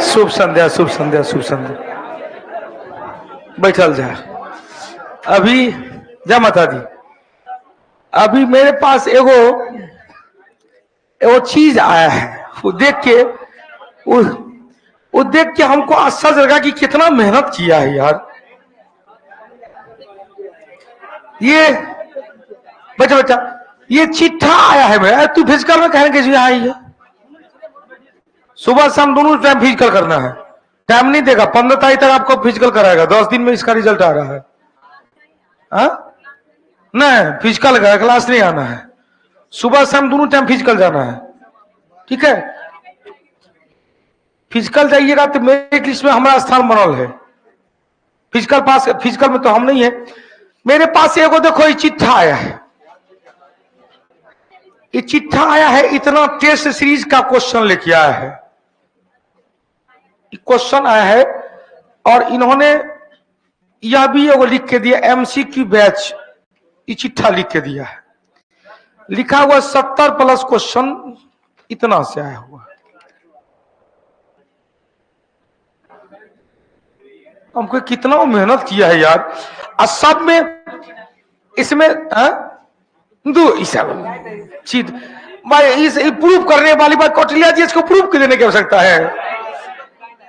शुभ संध्या, शुभ संध्या, शुभ संध्या। बैठल जा। अभी जा माता दी, अभी मेरे पास एगो चीज आया है। वो देख के हमको आश्चर्य लगा कि कितना मेहनत किया है यार। ये बच्चा ये चिट्ठा आया है मेरा। तू फिजिकल में कहने के आई है। सुबह शाम दोनों टाइम फिजिकल करना है। टाइम नहीं देगा, 15 तारीख तक आपको फिजिकल कराएगा। 10 दिन में इसका रिजल्ट आ रहा है। नहीं फिजिकल का क्लास नहीं आना है। सुबह शाम दोनों टाइम फिजिकल जाना है, ठीक है। फिजिकल जाइएगा तो मेरिट लिस्ट में हमारा स्थान बनल है। फिजिकल में तो हम नहीं है। मेरे पास एगो देखो ये चिट्ठा आया है। ये चिट्ठा आया है, इतना टेस्ट सीरीज का क्वेश्चन लेके आया है। क्वेश्चन आया है और इन्होंने यह भी एगो लिख के दिया, एमसीक्यू बैच। ये चिट्ठा लिख के दिया है, लिखा हुआ 70+ क्वेश्चन इतना से आया हुआ। हमको कितना मेहनत किया है यार। और सब में इसमें चीज भाई इस प्रूफ करने वाली बात कौटिल्य जी इसको प्रूफ देने की आवश्यकता है।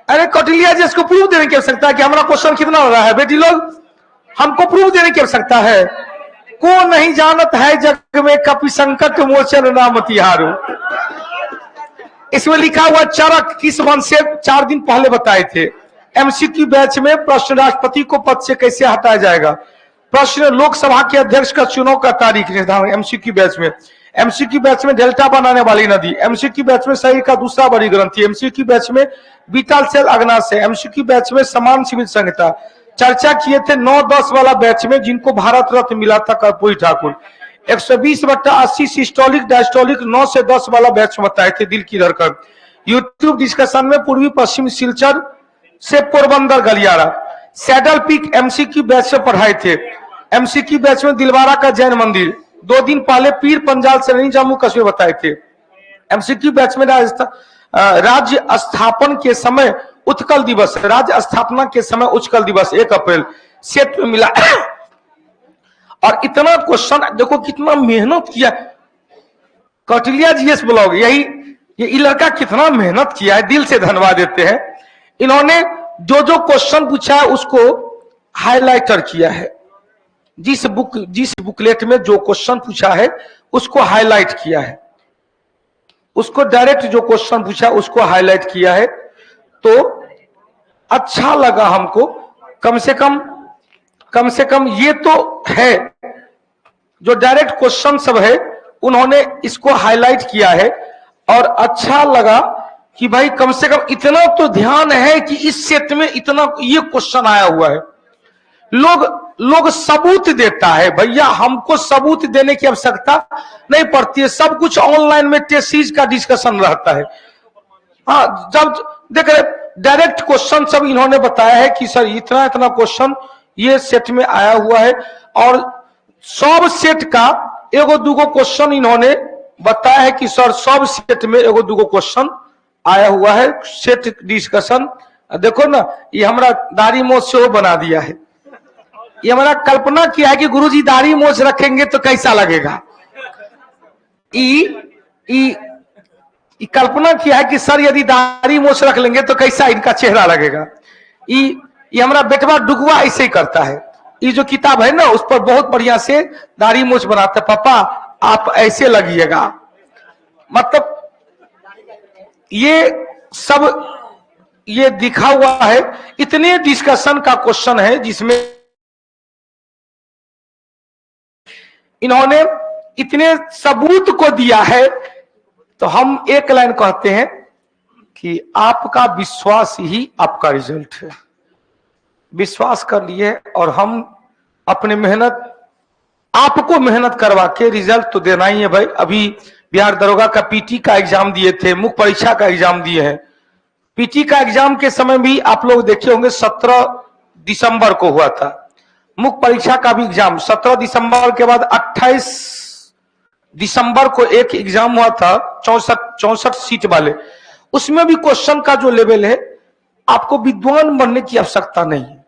अरे कौटिल्य जी इसको प्रूफ देने की आवश्यकता है कि हमारा क्वेश्चन कितना हो रहा है। बेटी लोग हमको प्रूफ देने की आवश्यकता है। को नहीं जानत है जग में कपि संकट मोचन नाम तिहारो। इसमें लिखा हुआ चरक किस वंश से 4 दिन पहले बताए थे। एमसीक्यू बैच में प्रश्न राष्ट्रपति को पद से कैसे हटाया जाएगा। प्रश्न लोकसभा के अध्यक्ष का चुनाव का तारीख निर्धारण। एमसीक्यू बैच में डेल्टा बनाने वाली नदी। एमसीक्यू बैच में शरीर का दूसरा बड़ी ग्रंथि। एमसीक्यू बैच में बीटल सेल अग्नाशय। एमसीक्यू बैच में समान सिविल संहिता। चर्चा किए थे 9-10 वाला बैच में, जिनको भारत रत्न मिला था कर्पूरी ठाकुर। 120/80 सिस्टोलिक डायस्टोलिक 9 से 10 वाला बैच बताए थे दिल की धड़कन। यूट्यूब डिस्कशन में पूर्वी पश्चिम सिलचर से पोरबंदर गलियारा। सैडल पीक एमसीक्यू बैच से पढ़ाए थे। एमसीक्यू बैच में दिलवारा का जैन मंदिर। 2 दिन पहले पीर पंजाल से जम्मू कश्मीर बताए थे। एमसीक्यू बैच में राज्य स्थापन के समय उत्कल दिवस। राज्य स्थापना के समय उत्कल दिवस 1 अप्रैल सेट में मिला। और इतना क्वेश्चन देखो कितना मेहनत किया कौटिल्य जीएस ब्लॉग। ये लड़का कितना मेहनत किया है, दिल से धन्यवाद देते हैं। इन्होंने जो क्वेश्चन पूछा है उसको हाईलाइटर किया है। जिस बुकलेट में जो क्वेश्चन पूछा है उसको हाईलाइट किया है। उसको डायरेक्ट जो क्वेश्चन पूछा उसको हाईलाइट किया है। तो अच्छा लगा हमको। कम से कम ये तो है जो डायरेक्ट क्वेश्चन सब है उन्होंने इसको हाईलाइट किया है। और अच्छा लगा कि भाई कम से कम इतना तो ध्यान है कि इस सेट में इतना ये क्वेश्चन आया हुआ है। लोग सबूत देता है। भैया हमको सबूत देने की आवश्यकता नहीं पड़ती है। सब कुछ ऑनलाइन में टेस्ट सीरीज का डिस्कशन रहता है। हाँ, जब देख रहे डायरेक्ट क्वेश्चन सब इन्होंने बताया है कि सर इतना क्वेश्चन ये सेट में आया हुआ है। और सब सेट का एगो दूगो क्वेश्चन इन्होंने बताया है कि सर सब सेट में एगो दूगो क्वेश्चन आया हुआ है। सेट डिस्कशन देखो ना, ये हमारा दाढ़ी मोछ से वो बना दिया है। ये हमारा कल्पना किया है कि गुरुजी दाढ़ी मोछ रखेंगे तो कैसा लगेगा। कल्पना किया है कि सर यदि दाढ़ी मोछ रख लेंगे तो कैसा इनका चेहरा लगेगा। ये हमारा बेटवा डुगवा ऐसे ही करता है। ये जो किताब है ना उस पर बहुत बढ़िया से दाढ़ी मोछ बनाता है। पापा आप ऐसे लगिएगा। मतलब ये सब ये दिखा हुआ है। इतने डिस्कशन का क्वेश्चन है जिसमें इन्होंने इतने सबूत को दिया है। तो हम एक लाइन कहते हैं कि आपका विश्वास ही आपका रिजल्ट है। विश्वास कर लिए और हम अपने आपको मेहनत करवा के रिजल्ट तो देना ही है भाई। अभी बिहार दरोगा का पीटी का एग्जाम दिए थे, मुख्य परीक्षा का एग्जाम दिए हैं। पीटी का एग्जाम के समय भी आप लोग देखे होंगे 17 दिसंबर को हुआ था। मुख्य परीक्षा का भी एग्जाम 17 दिसंबर के बाद 28 दिसंबर को एक एग्जाम हुआ था 64 सीट वाले। उसमें भी क्वेश्चन का जो लेवल है आपको विद्वान बनने की आवश्यकता नहीं है,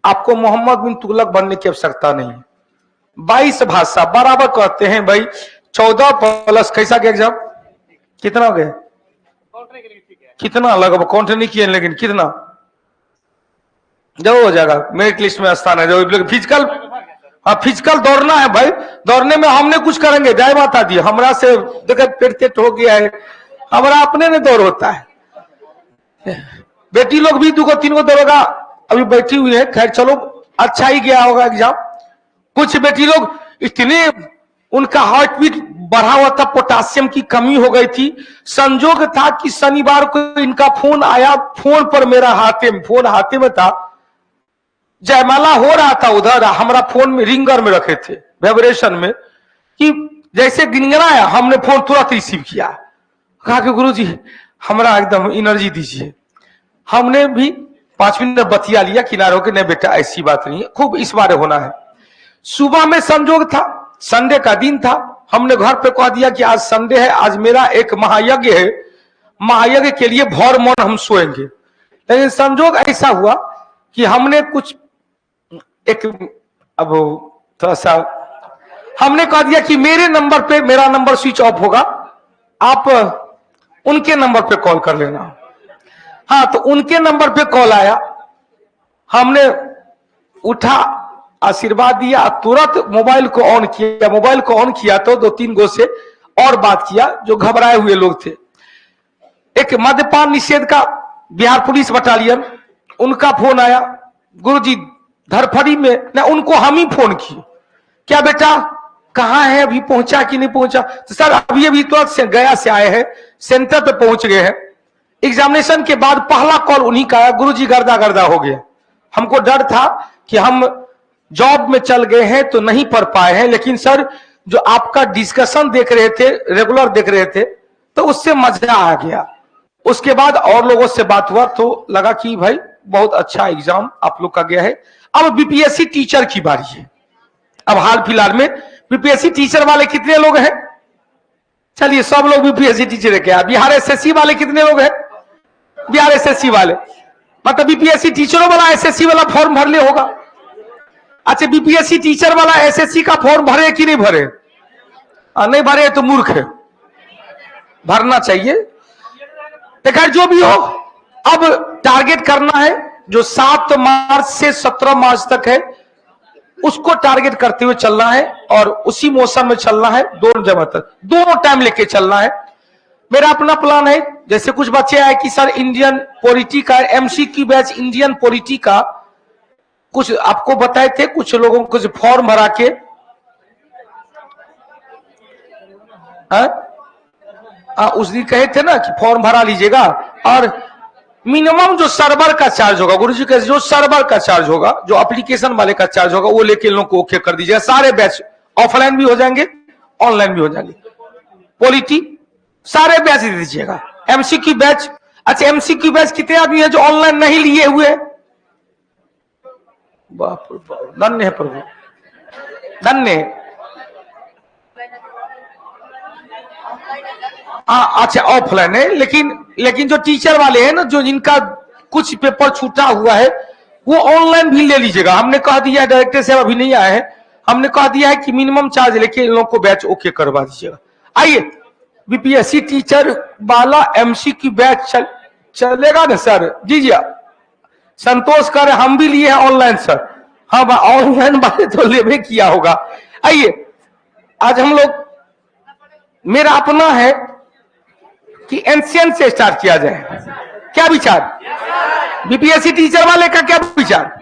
आपको मोहम्मद बिन तुगलक बनने की आवश्यकता नहीं है। 22 भाषा बराबर कहते हैं भाई। 14 प्लस कैसा गया एग्जाम, कितना हो गया, कितना लगभग काउंट नहीं किए लेकिन कितना जो हो जाएगा, मेरिट लिस्ट में स्थान है। जो फिजिकल, हाँ फिजिकल दौड़ना है भाई, दौड़ने में हमने कुछ करेंगे, जय माता दी, हमरा से देखा पेट हो गया है, हमारा अपने में दौड़ होता है। बेटी लोग भी 2 को 3 को दौड़ेगा, अभी बैठी हुई है, खैर चलो अच्छा ही गया होगा एग्जाम। कुछ बेटी लोग इतने उनका हार्ट बीट बढ़ा हुआ था, पोटासियम की कमी हो गई थी। संजोग था कि शनिवार को इनका फोन आया, फोन पर मेरा फोन हाथे में था, जयमाला हो रहा था उधर, हमारा फोन में रिंगर में रखे थे वाइब्रेशन में, कि जैसे गिनगनाया हमने फोन तुरंत रिसीव किया, कहा कि गुरुजी हमारा एकदम एनर्जी दीजिए। हमने भी 5 मिनट बतिया लिया, किनारे होकर, नहीं बेटा ऐसी बात नहीं है, खूब इस बारे होना है। सुबह में संजोग था, संडे का दिन था, हमने घर पे कह दिया कि आज संडे है, आज मेरा एक महायज्ञ है, महायज्ञ के लिए भर मन हम सोएंगे। लेकिन संजोग ऐसा हुआ कि हमने कुछ एक अब थोड़ा सा हमने कह दिया कि मेरे नंबर पे, मेरा नंबर स्विच ऑफ होगा, आप उनके नंबर पे कॉल कर लेना। हाँ, तो उनके नंबर पे कॉल आया, हमने उठा, आशीर्वाद दिया, तुरंत मोबाइल को ऑन किया। मोबाइल को ऑन किया तो 2-3 गो से और बात किया जो घबराए हुए लोग थे। एक मद्यपान निषेध का बिहार पुलिस बटालियन, उनका फोन आया, गुरुजी धरफड़ी में, ना उनको हम ही फोन किए, क्या बेटा कहाँ है, अभी पहुंचा कि नहीं पहुंचा? तो सर अभी अभी तुरंत से गया से आए हैं, सेंटर पे पहुंच गए हैं। एग्जामिनेशन के बाद पहला कॉल उन्हीं का आया, गुरुजी गर्दा गर्दा हो गया। हमको डर था कि हम जॉब में चल गए हैं तो नहीं पढ़ पाए हैं, लेकिन सर जो आपका डिस्कशन देख रहे थे, रेगुलर देख रहे थे, तो उससे मजा आ गया। उसके बाद और लोगों से बात हुआ तो लगा कि भाई बहुत अच्छा एग्जाम आप लोग का गया है। अब बीपीएससी टीचर की बारी है। अब हाल फिलहाल में बीपीएससी टीचर वाले कितने लोग हैं? चलिए सब लोग बीपीएससी टीचर है क्या? बिहार एसएससी वाले कितने लोग हैं? बिहार एसएससी वाले, मतलब बीपीएससी टीचरों वाला एसएससी वाला फॉर्म भर ले होगा। अच्छा, बीपीएससी टीचर वाला एसएससी का फॉर्म भरे कि नहीं भरे? नहीं भरे तो मूर्ख है, भरना चाहिए। देखा जो भी हो, अब टारगेट करना है जो 7 मार्च से 17 मार्च तक है, उसको टारगेट करते हुए चलना है और उसी मौसम में चलना है, दोनों जगह तक, दोनों टाइम लेके चलना है। मेरा अपना प्लान है, जैसे कुछ बच्चे आए कि सर इंडियन पॉलिटी का एमसीक्यू बैच, इंडियन पॉलिटी का कुछ आपको बताए थे, कुछ लोगों को कुछ फॉर्म भरा के, उस दिन कहे थे ना कि फॉर्म भरा लीजिएगा, और मिनिमम जो सर्वर का चार्ज होगा, गुरुजी के जो सर्वर का चार्ज होगा, जो एप्लीकेशन वाले का चार्ज होगा, वो लेके इन लोगों को ओके कर दीजिएगा। सारे बैच ऑफलाइन भी हो जाएंगे, ऑनलाइन भी हो जाएंगे, पॉलिटी सारे बैच दे दीजिएगा। एमसीक्यू बैच, अच्छा एमसीक्यू बैच कितने आदमी है जो ऑनलाइन नहीं लिए हुए? बाप रे बाप, धन्य है प्रभु, धन्य। अच्छा ऑफलाइन है, लेकिन जो टीचर वाले हैं ना, जो जिनका कुछ पेपर छूटा हुआ है, वो ऑनलाइन भी ले लीजिएगा। हमने कह दिया है, डायरेक्टर साहब अभी नहीं आए हैं, हमने कह दिया है कि मिनिमम चार्ज लेके इन लोगों को बैच ओके करवा दीजिएगा। आइए, बीपीएससी टीचर वाला एमसीक्यू बैच चलेगा ना सर? जी जी, संतोष कर, हम भी लिए हैं ऑनलाइन सर। हाँ, ऑनलाइन वाले तो ले किया होगा। आइए, आज हम लोग, मेरा अपना है कि एंशियंट से स्टार्ट किया जाए। क्या विचार? बीपीएससी टीचर वाले का क्या विचार?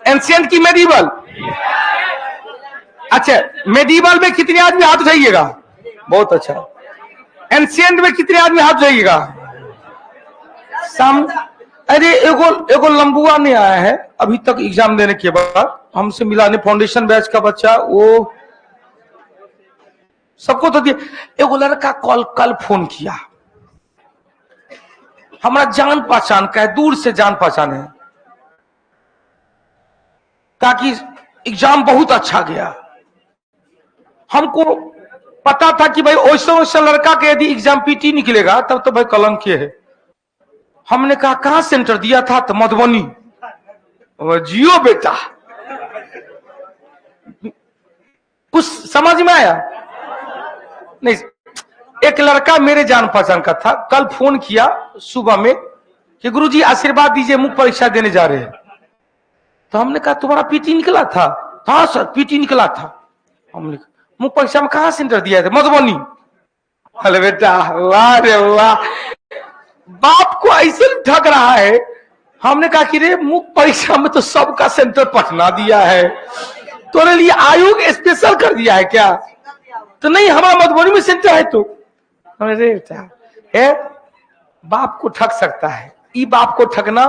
एंशियंट की मेडिवल? अच्छा, मेडिवल में कितने आदमी हाथ उठाइएगा? बहुत अच्छा। एंशियंट में कितने आदमी हाथ उठाइएगा? अरे एगो लंबुआ नहीं आया है अभी तक एग्जाम देने के बाद, हमसे मिला नहीं, फाउंडेशन बैच का बच्चा, वो सबको तो दिया। एगो लड़का कल फोन किया, हमारा जान पहचान का है, दूर से जान पहचान है, ताकि एग्जाम बहुत अच्छा गया। हमको पता था कि भाई वैसा लड़का के यदि एग्जाम पीटी निकलेगा तब तो भाई कलंक है। हमने कहा कहां सेंटर दिया था? तो मधुबनी। जियो बेटा, कुछ समझ में आया नहीं? एक लड़का मेरे जान पहचान का था, कल फोन किया सुबह में कि गुरुजी आशीर्वाद दीजिए, मुख्य परीक्षा देने जा रहे हैं। तो हमने कहा तुम्हारा पीटी निकला था? हाँ सर पीटी निकला था। हमने कहा मुख्य परीक्षा में कहां सेंटर दिया था? मधुबनी। अरे बेटा वाह रे वाह, बाप को ऐसे ठग रहा है। हमने कहा कि रे मुख्य परीक्षा में तो सबका सेंटर पटना दिया है, तो लिए आयोग स्पेशल कर दिया है क्या? तो नहीं हमारा मधुबनी में सेंटर है। तो अरे है, बाप को ठग सकता है, ई बाप को ठगना,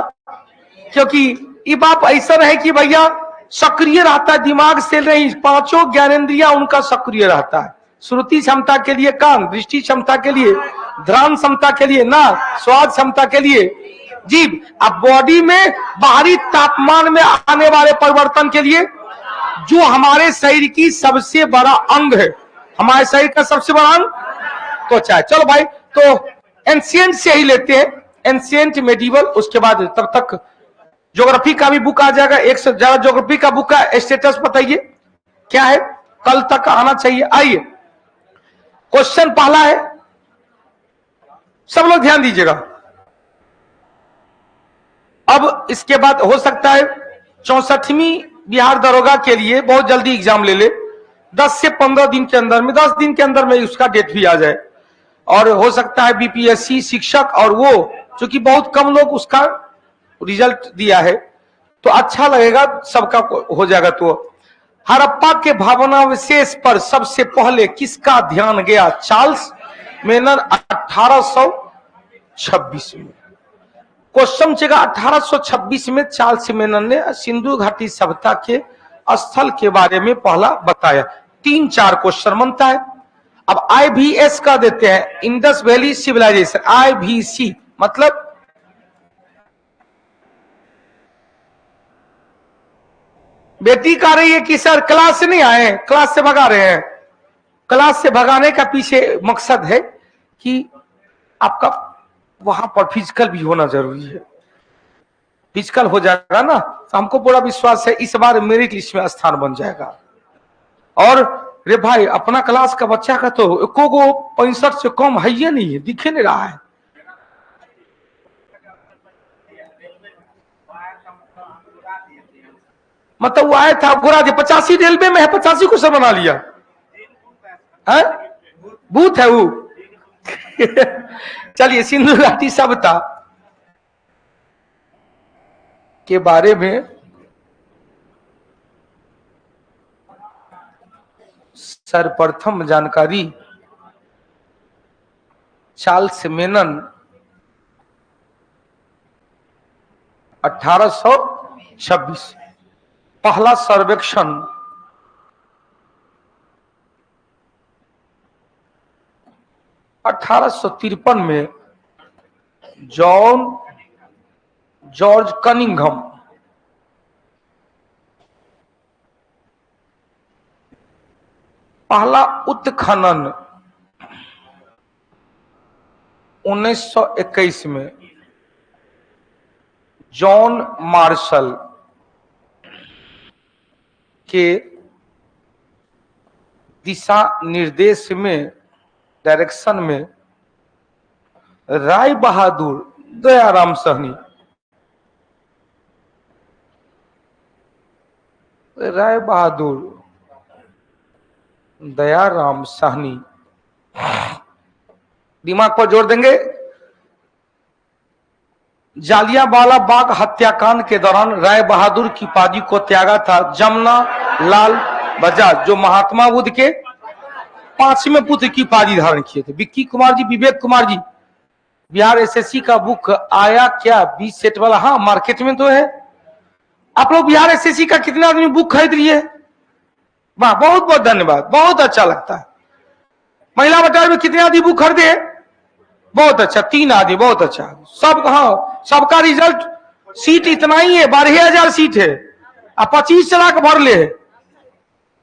क्योंकि ये बाप ऐसा है कि भैया सक्रिय रहता है, दिमाग से नहीं, पांचों ज्ञानेंद्रिया उनका सक्रिय रहता है। श्रुति क्षमता के लिए कान, दृष्टि क्षमता के लिए, ध्यान क्षमता के लिए नाक, स्वाद क्षमता के लिए जीभ। अब बॉडी में बाहरी तापमान में आने वाले परिवर्तन के लिए जो हमारे शरीर की सबसे बड़ा अंग है, हमारे शरीर का सबसे बड़ा अंग त्वचा है। चलो भाई, तो एंशिएंट से ही लेते हैं, एंशिएंट मेडिवल, उसके बाद तब तक ज्योग्राफी का भी बुक आ जाएगा। एक से ज्यादा ज्योग्राफी का बुक का स्टेटस बताइए क्या है, कल तक आना चाहिए। आइए क्वेश्चन पहला है, सब लोग ध्यान दीजिएगा। अब इसके बाद हो सकता है 64वीं बिहार दरोगा के लिए बहुत जल्दी एग्जाम ले ले, 10 से 15 दिन के अंदर में, 10 दिन के अंदर में उसका डेट भी आ जाए। और हो सकता है बीपीएससी शिक्षक, और वो चूंकि बहुत कम लोग उसका रिजल्ट दिया है तो अच्छा लगेगा, सबका हो जाएगा। तो हड़प्पा के भग्नावशेष पर सबसे पहले किसका ध्यान गया? चार्ल्स मेनन 1826 में। क्वेश्चन चेगा 1826 में चार्ल्स मेनन ने सिंधु घाटी सभ्यता के स्थल के बारे में पहला बताया। 3-4 क्वेश्चन बनता है। अब IVS का देते हैं, इंडस वैली सिविलाइजेशन, IVC मतलब बेटी कह रही है कि सर क्लास से नहीं आए, क्लास से भगा रहे हैं। क्लास से भगाने का पीछे मकसद है कि आपका वहां पर फिजिकल भी होना जरूरी है। फिजिकल हो जाएगा ना तो हमको पूरा विश्वास है इस बार मेरिट लिस्ट में स्थान बन जाएगा। और रे भाई अपना क्लास का बच्चा का तो एको गो 65 से कम है ही नहीं है, दिखे नहीं रहा है। मतलब वो आया था घुरा दिया, 85 रेलवे में है, 85 को सब बना लिया है, भूत है वो। चलिए सिंधु घाटी सभ्यता के बारे में सर्वप्रथम जानकारी चार्ल्स मेनन 1826 पहला सर्वेक्षण 1853 में जॉर्ज कनिंघम पहला उत्खनन 1921 में जॉन मार्शल के दिशा निर्देश में, डायरेक्शन में राय बहादुर दयाराम साहनी, राय बहादुर दयाराम साहनी, दिमाग पर जोर देंगे। जालियांवाला बाग हत्याकांड के दौरान राय बहादुर की पाजी को त्यागा था जमुना लाल बजाज, जो महात्मा बुद्ध के 5वें पुत्र की पाजी धारण किए थे। विक्की कुमार जी, विवेक कुमार जी, बिहार एसएससी का बुक आया क्या 20 सेट वाला? हाँ मार्केट में तो है। आप लोग बिहार एसएससी का कितने आदमी बुक खरीद लिए? वाह, बहुत बहुत धन्यवाद, बहुत अच्छा लगता है। महिला बटालियन में कितने आदमी बुक खरीदे? बहुत अच्छा, 3 आदमी, बहुत अच्छा। सब हाँ, सबका रिजल्ट, सीट इतना ही है, 12,000 सीट है, 25 लाख भर ले।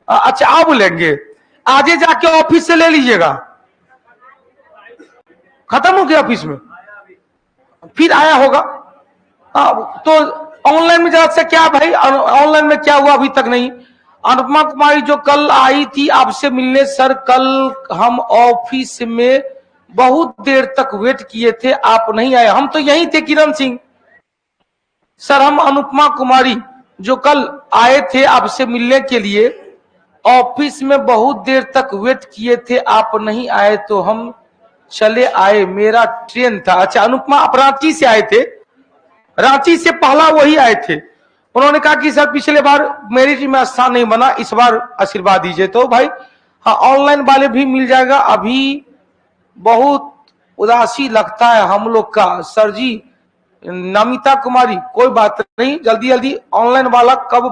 अच्छा अब लेंगे, आजे जाके ऑफिस से ले लीजिएगा। खत्म हो गया ऑफिस में, फिर आया होगा। तो ऑनलाइन में जरा से क्या भाई, ऑनलाइन में क्या हुआ अभी तक नहीं। अनुपमा कुमारी जो कल आई थी आपसे मिलने, सर कल हम ऑफिस में बहुत देर तक वेट किए थे, आप नहीं आए। हम तो यहीं थे किरण सिंह। सर हम अनुपमा कुमारी जो कल आए थे आपसे मिलने के लिए, ऑफिस में बहुत देर तक वेट किए थे, आप नहीं आए तो हम चले आए, मेरा ट्रेन था। अच्छा, अनुपमा आप रांची से आए थे, रांची से पहला वही आए थे। उन्होंने कहा कि सर पिछले बार मेरिट में स्थान नहीं बना, इस बार आशीर्वाद दीजिए। तो भाई हाँ, ऑनलाइन वाले भी मिल जाएगा। अभी बहुत उदासी लगता है हम लोग का सर जी। नमिता कुमारी कोई बात नहीं, जल्दी जल्दी ऑनलाइन वाला कब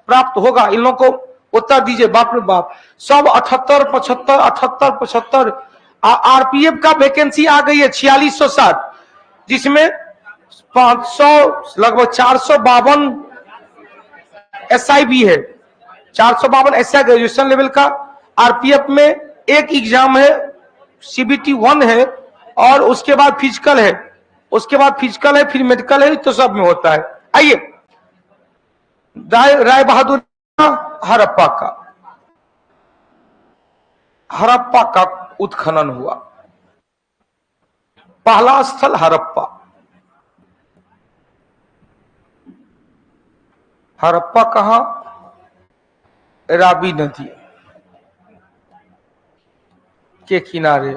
प्राप्त होगा इन लोगों को उत्तर दीजिए। बाप रे बाप, सब 78 75 78 75। आरपीएफ का वैकेंसी आ गई है 4660, जिसमें 500 लगभग 452 एसआई भी है। 452 एसआई ग्रेजुएशन लेवल का। आरपीएफ में एक एग्जाम है, सीबीटी 1 है, और उसके बाद फिजिकल है, उसके बाद फिजिकल है, फिर मेडिकल है, तो सब में होता है। आइए, राय बहादुर हड़प्पा का उत्खनन हुआ। पहला स्थल हड़प्पा। हड़प्पा कहां? रावी नदी के किनारे,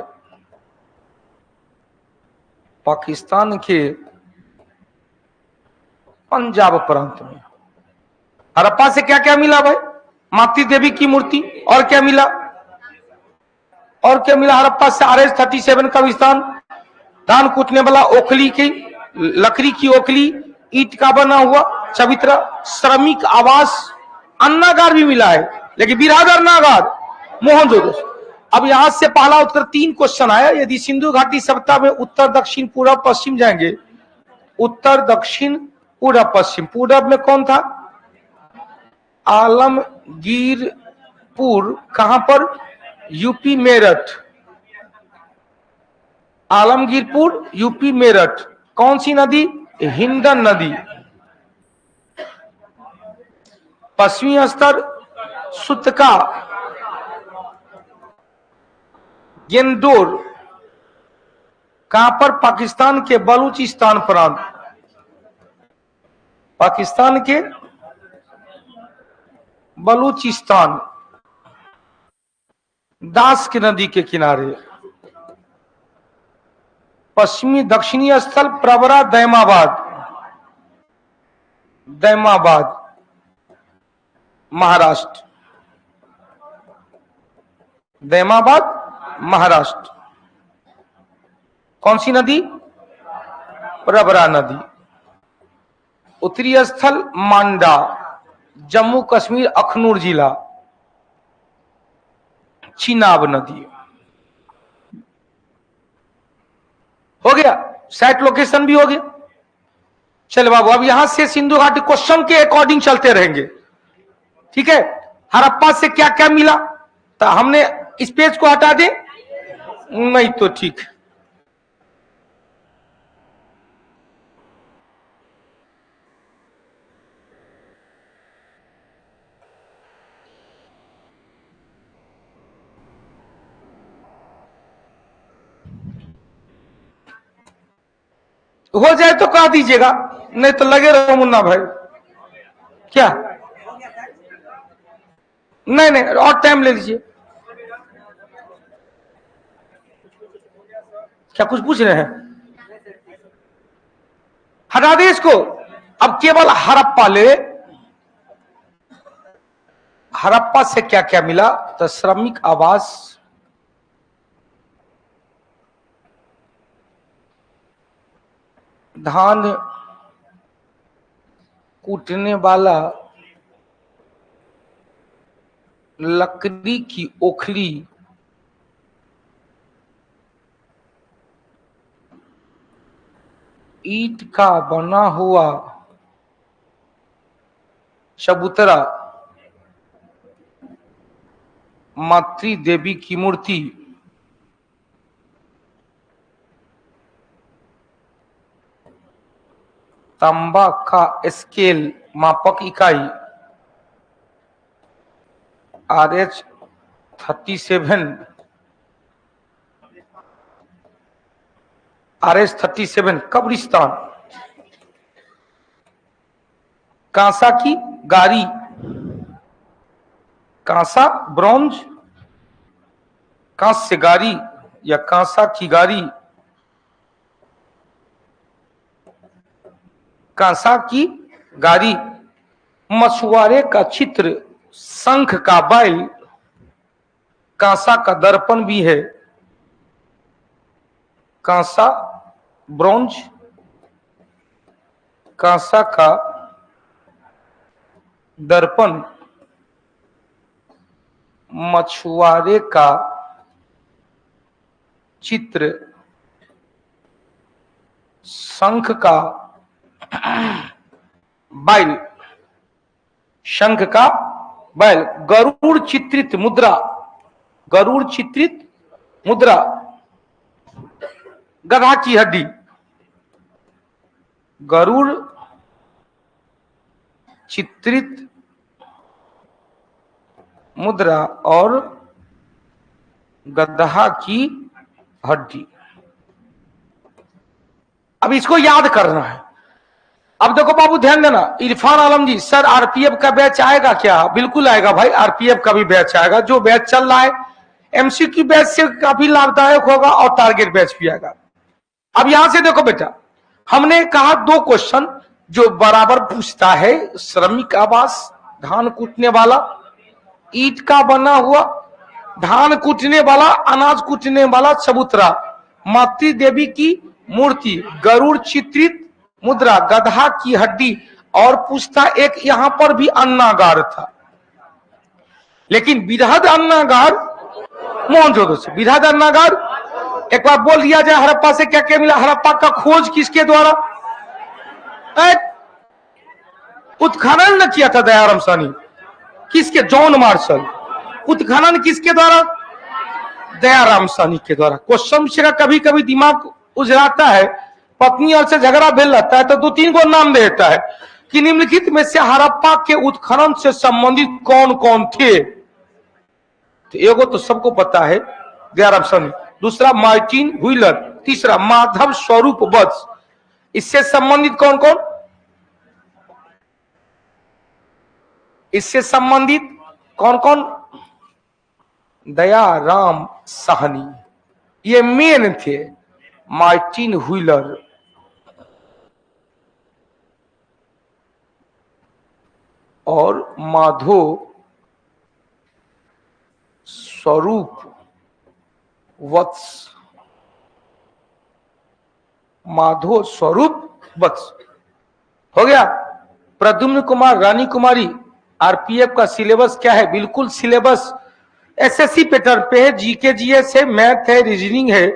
पाकिस्तान के पंजाब प्रांत में। हड़प्पा से क्या क्या मिला भाई? मातृ देवी की मूर्ति। और क्या मिला? और क्या मिला हड़प्पा से? RH-37 का विस्तार, धान कूटने वाला ओखली की लकड़ी की ओखली, ईट का बना हुआ चबूतरा, श्रमिक आवास, अन्नागार भी मिला है, लेकिन बिरादर नागार मोहनजोदड़ो। अब यहां से पहला उत्तर 3 क्वेश्चन आया। यदि सिंधु घाटी सभ्यता में उत्तर दक्षिण पूर्व पश्चिम जाएंगे, उत्तर दक्षिण पूर्व पश्चिम, पूर्व में कौन था? आलमगीरपुर। कहां पर? यूपी मेरठ। आलमगीरपुर यूपी मेरठ। कौन सी नदी? हिंडन नदी। पश्चिमी स्तर सुतका गेंदोर। कहां पर? पाकिस्तान के बलूचिस्तान प्रांत, पाकिस्तान के बलूचिस्तान, दास की नदी के किनारे। पश्चिमी दक्षिणी स्थल प्रवरा दैमाबाद, दैमाबाद महाराष्ट्र, दैमाबाद महाराष्ट्र। कौन सी नदी? प्रवरा नदी। उत्तरी स्थल मांडा, जम्मू कश्मीर अखनूर जिला, चिनाब नदी। हो गया, साइट लोकेशन भी हो गया। चलो बाबू, अब यहां से सिंधु घाटी क्वेश्चन के अकॉर्डिंग चलते रहेंगे, ठीक है। हड़प्पा से क्या क्या मिला? तो हमने इस पेज को हटा दे, नहीं तो ठीक। हो जाए तो कह दीजिएगा, नहीं तो लगे रहो मुन्ना भाई। क्या? नहीं नहीं, और टाइम ले लीजिए। क्या कुछ पूछ रहे हैं? हटा दे इसको। अब केवल हड़प्पा ले। हड़प्पा से क्या क्या मिला? तो श्रमिक आवास, धान कूटने वाला लकड़ी की ओखली, ईंट का बना हुआ चबूतरा, मातृ देवी की मूर्ति, तांबा का स्केल मापक इकाई RH-37 RH-37 कब्रिस्तान। कांसा की गाड़ी, कांसा ब्रॉन्ज, कांस्य गाड़ी या कांसा की गाड़ी, कांसा की गाड़ी। मछुआरे का चित्र, शंख का बैल, कांसा का दर्पण भी है, कांसा ब्रॉन्ज, कांसा का दर्पण, मछुआरे का चित्र, शंख का बैल, शंख का बैल। गरुड़ चित्रित मुद्रा, गरुड़ चित्रित मुद्रा, गधा की हड्डी, गरुड़ चित्रित मुद्रा और गधा की हड्डी। अब इसको याद करना है। अब देखो बाबू ध्यान देना, इरफान आलम जी, सर आरपीएफ का बैच आएगा क्या? बिल्कुल आएगा भाई, आरपीएफ का भी बैच आएगा। जो बैच चल रहा है एमसीक्यू बैच से काफी लाभदायक होगा और टारगेट बैच भी आएगा। अब यहां से देखो बेटा, हमने कहा 2 क्वेश्चन जो बराबर पूछता है। श्रमिक आवास, धान कूटने वाला, ईंट का बना हुआ, धान कूटने वाला, अनाज कूटने वाला चबूतरा, मातृ देवी की मूर्ति, गरुड़ चित्रित मुद्रा, गधा की हड्डी। और पूछता एक यहां पर भी अन्नागार था, लेकिन बृहद अन्नागार मोहनजोदड़ो से। बृहद अन्नागार एक बार बोल दिया जाए, हड़प्पा से क्या क्या मिला? हड़प्पा का खोज किसके द्वारा? उत्खनन न किया था दयाराम साहनी, किसके? John Marshall. उत्खनन किसके द्वारा? दयाराम साहनी के द्वारा। क्वेश्चन से कभी कभी दिमाग उजराता है, पत्नी और से झगड़ा भेल रहता है तो 2-3 को नाम देता है कि निम्नलिखित में से हड़प्पा के उत्खनन से संबंधित कौन कौन थे? तो एगो तो सबको पता है, दयाराम साहनी। दूसरा मार्टिन व्हीलर, तीसरा माधव स्वरूप वत्स। इससे संबंधित कौन कौन? इससे संबंधित कौन कौन? दयाराम साहनी, ये मेन थे। मार्टिन व्हीलर और माधव स्वरूप वत्स, माधव स्वरूप वत्स हो गया। प्रद्युम्न कुमार, रानी कुमारी। आरपीएफ का सिलेबस क्या है? बिल्कुल सिलेबस एसएससी पैटर्न पे है। जीके जीएस है, मैथ है, रीजनिंग है।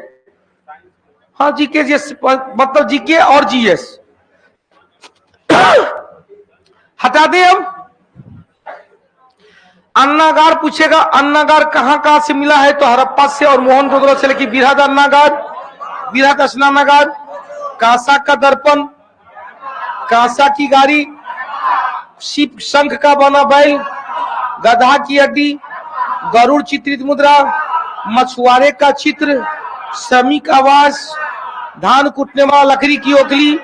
हाँ जीके जीएस मतलब जीके और जीएस हटा दे। अब अन्नागार पूछेगा, अन्नागार कहां कहां से मिला है? तो हड़प्पा से और मोहनजोदड़ो से। लेकिन बृहद अन्नागार, बृहद स्नानागार, कांसा का दर्पण, कांसा की गाड़ी, शिप शंख का बना बैल, गधा की हड्डी, गरुड़ चित्रित मुद्रा, मछुआरे का चित्र, श्रमिक आवास, धान कूटने वाला लकड़ी की ओखली,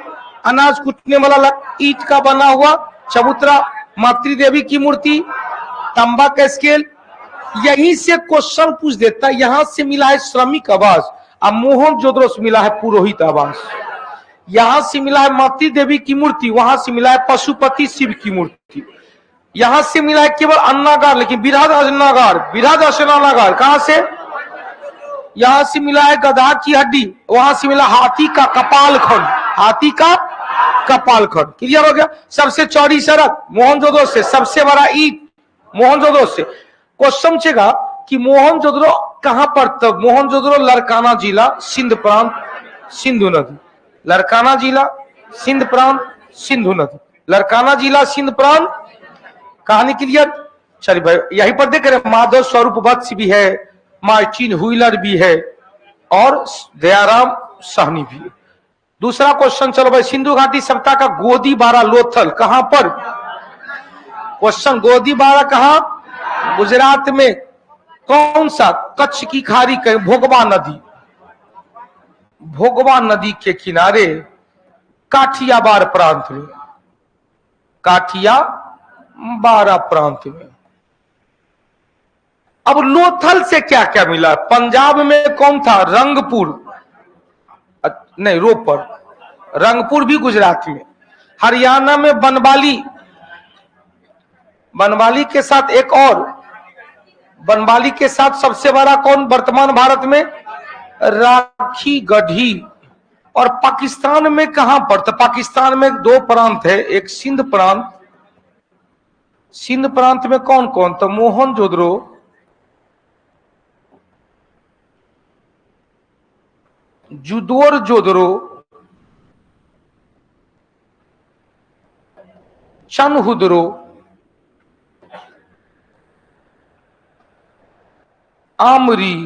अनाज कूटने वाला ईंट का बना हुआ चबूतरा, मातृ देवी की मूर्ति, तांबा का स्केल। यहीं से क्वेश्चन पूछ देता है। यहां से मिला है श्रमिक आवास, अब मोहनजोदड़ो से मिला है पुरोहित आवास। यहां से मिला है मातृ देवी की मूर्ति, वहां से मिला है पशुपति शिव की मूर्ति। यहां से मिला है केवल अन्नागार, लेकिन बृहद अन्नागार, बृहद स्नानागार कहां से? यहां से मिला है गधा की हड्डी, वहां से मिला हाथी का कपाल खंड, हाथी का कपाल खंड। क्लियर हो गया? सबसे चौड़ी सड़क मोहनजोदड़ो से, सबसे बड़ा ईंट मोहनजोदड़ो से। क्वेश्चन पूछेगा कि मोहनजोदड़ो कहां पर? तब मोहनजोदड़ो लड़काना जिला, सिंध प्रांत, सिंधु नदी। लड़काना जिला, सिंध प्रांत, सिंधु नदी। लड़काना जिला, सिंध प्रांत। कहानी क्लियर? चलिए भाई, यहीं पर देख रहे माधव स्वरूप वत्स भी है, मार्टिन व्हीलर भी है और दयाराम साहनी भी है। दूसरा क्वेश्चन चलो भाई, सिंधु घाटी सभ्यता का गोदी बारा लोथल कहां पर? क्वेश्चन, गोदी बारा कहां? गुजरात में। कौन सा? कच्छ की खाड़ी के भोगवा नदी, भोगवा नदी के किनारे काठियावाड़ प्रांत में, काठियावाड़ प्रांत में। अब लोथल से क्या क्या मिला? पंजाब में कौन था? रंगपुर, नहीं रोपर, रंगपुर भी गुजरात में। हरियाणा में बनवाली, बनवाली के साथ एक और, बनवाली के साथ सबसे बड़ा कौन वर्तमान भारत में? राखी गढ़ी। और पाकिस्तान में कहां पर? तो पाकिस्तान में दो प्रांत है, एक सिंध प्रांत, सिंध प्रांत में कौन कौन? तो मोहनजोदड़ो, जुदोर जोदड़ो, चनहुदरो, आमरी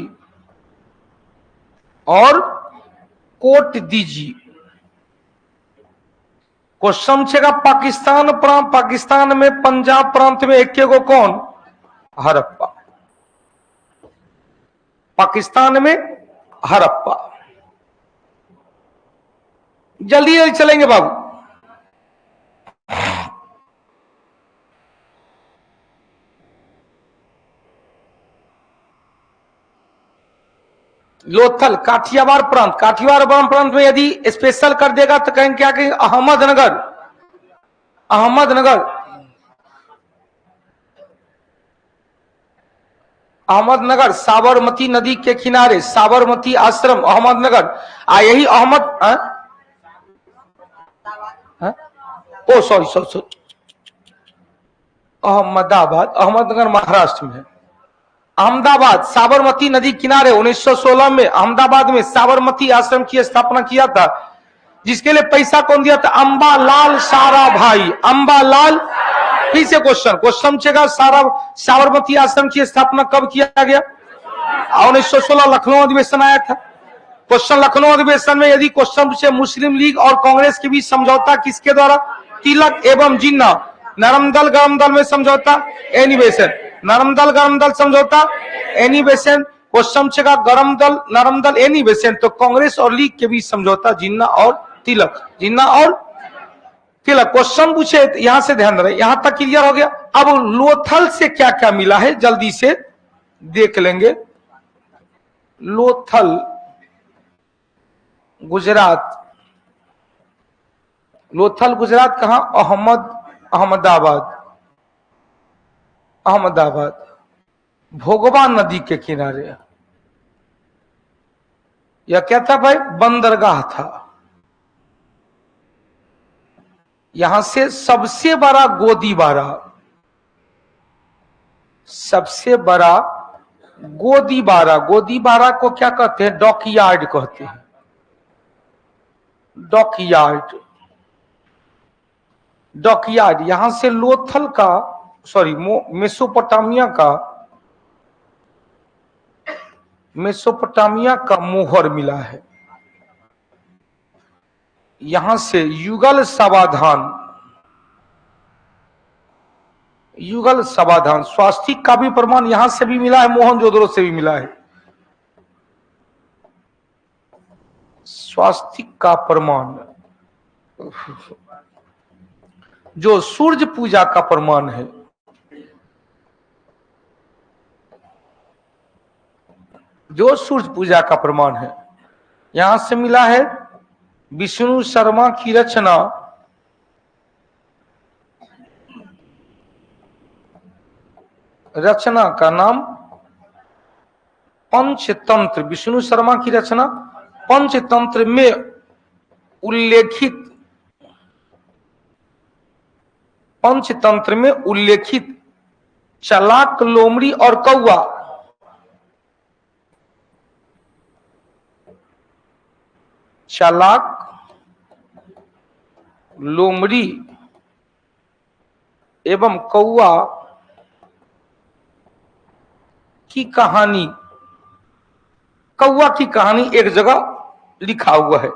और कोट दीजी। क्वेश्चन छेगा पाकिस्तान प्रांत, पाकिस्तान में पंजाब प्रांत में एक को कौन? हड़प्पा, पाकिस्तान में हड़प्पा। जल्दी जल्दी चलेंगे बाबू। लोथल काठियावाड़ प्रांत, काठियावाड़ प्रांत में यदि स्पेशल कर देगा तो कहेंगे क्या? कहेंगे अहमदनगर, अहमदनगर, अहमदनगर साबरमती नदी के किनारे, साबरमती आश्रम अहमदनगर। यही ओ सॉरी सॉरी, अहमदाबाद, अहमदनगर महाराष्ट्र में। अहमदाबाद साबरमती नदी किनारे 1916 में अहमदाबाद में साबरमती आश्रम की स्थापना किया था, जिसके लिए पैसा कौन दिया था? अंबालाल साराभाई, अंबालाल। फिर से क्वेश्चन चेगा, साबरमती आश्रम की स्थापना कब किया गया? 1916 लखनऊ अधिवेशन आया था। क्वेश्चन, लखनऊ अधिवेशन में यदि क्वेश्चन पूछे मुस्लिम लीग और कांग्रेस के बीच समझौता किसके द्वारा? तिलक एवं जिन्ना। नरमदल गरमदल में समझौता, एनिवेशन, नरमदल गरमदल समझौता, एनिवेशन। क्वेश्चन छेगा गरमदल नरमदल एनिवेशन, तो कांग्रेस और लीग के बीच समझौता जिन्ना और तिलक, जिन्ना और तिलक। क्वेश्चन पूछे यहां से ध्यान रहे, यहां तक क्लियर हो गया। अब लोथल से क्या क्या मिला है जल्दी से देख लेंगे। लोथल गुजरात, लोथल गुजरात कहां? अहमदाबाद, अहमदाबाद, भोगवा नदी के किनारे। यह क्या था भाई? बंदरगाह था। यहां से सबसे बड़ा गोदीबारा, सबसे बड़ा गोदीबारा, गोदीबारा को क्या कहते हैं? डॉकयार्ड कहते हैं, डॉकयार्ड, डॉकयार्ड। यहां से लोथल का, सॉरी मेसोपोटामिया का, मेसोपोटामिया का मोहर मिला है। यहां से युगल समाधान, युगल समाधान, स्वास्तिक का भी प्रमाण यहां से भी मिला है, मोहनजोदड़ो से भी मिला है। स्वास्तिक का प्रमाण जो सूर्य पूजा का प्रमाण है, जो सूर्य पूजा का प्रमाण है, यहां से मिला है। विष्णु शर्मा की रचना, रचना का नाम पंचतंत्र, विष्णु शर्मा की रचना पंचतंत्र में उल्लेखित, पंचतंत्र में उल्लेखित चलाक, लोमड़ी और कौआ, चालाक, लोमड़ी एवं कौआ की कहानी, कौआ की कहानी एक जगह लिखा हुआ है।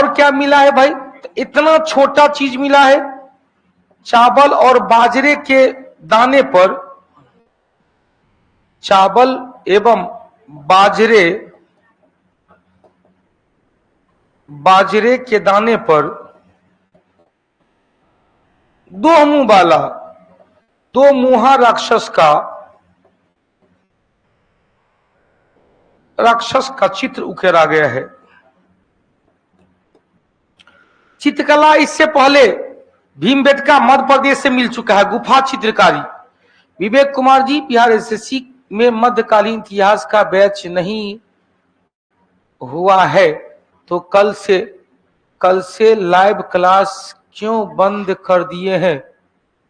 और क्या मिला है भाई? तो इतना छोटा चीज मिला है, चावल और बाजरे के दाने पर, चावल एवं बाजरे के दाने पर दो मुंह वाला, दो मुहा राक्षस का चित्र उकेरा गया है। चित्रकला इससे पहले भीमबेटका मध्य प्रदेश से मिल चुका है। गुफा चित्रकारी विवेक कुमार जी, बिहार एसएससी में मध्यकालीन इतिहास का बैच नहीं हुआ है तो कल से लाइव क्लास क्यों बंद कर दिए हैं?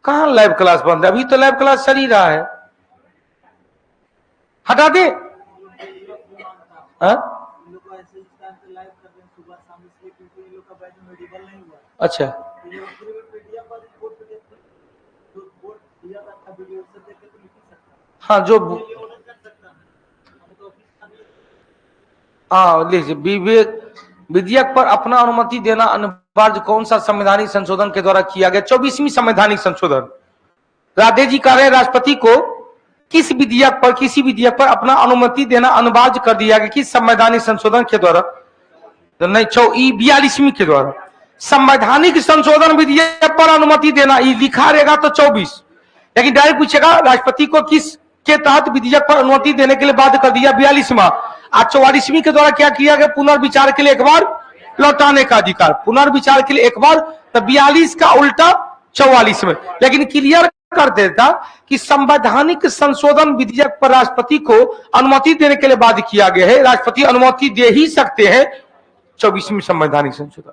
कहां लाइव क्लास बंद है? अभी तो लाइव क्लास चल ही रहा है। हटा दे। अच्छा, हाँ जो विधेयक पर अपना अनुमति देना अनिवार्य कौन सा संवैधानिक संशोधन के द्वारा किया गया? 24वीं संवैधानिक संशोधन। राधे जी कह रहे राष्ट्रपति को किसी विधेयक पर अपना अनुमति देना अनिवार्य कर दिया गया, किस संवैधानिक संशोधन के द्वारा? तो नहीं, 42वीं के द्वारा। संवैधानिक संशोधन विधेयक पर अनुमति देना ये लिखा रहेगा तो 24, लेकिन डायरेक्ट पूछेगा राष्ट्रपति को किस के तहत विधेयक पर अनुमति देने के लिए बाध्य कर दिया? 42वां। आज 44वीं के द्वारा क्या किया गया? पुनर्विचार के लिए एक बार लौटाने का अधिकार, पुनर्विचार के लिए एक बार, तो 42 का उल्टा 44 में। लेकिन क्लियर कर देता कि संवैधानिक संशोधन विधेयक पर राष्ट्रपति को अनुमति देने के लिए बाध्य किया गया है। राष्ट्रपति अनुमति दे ही सकते हैं 24वीं संवैधानिक संशोधन।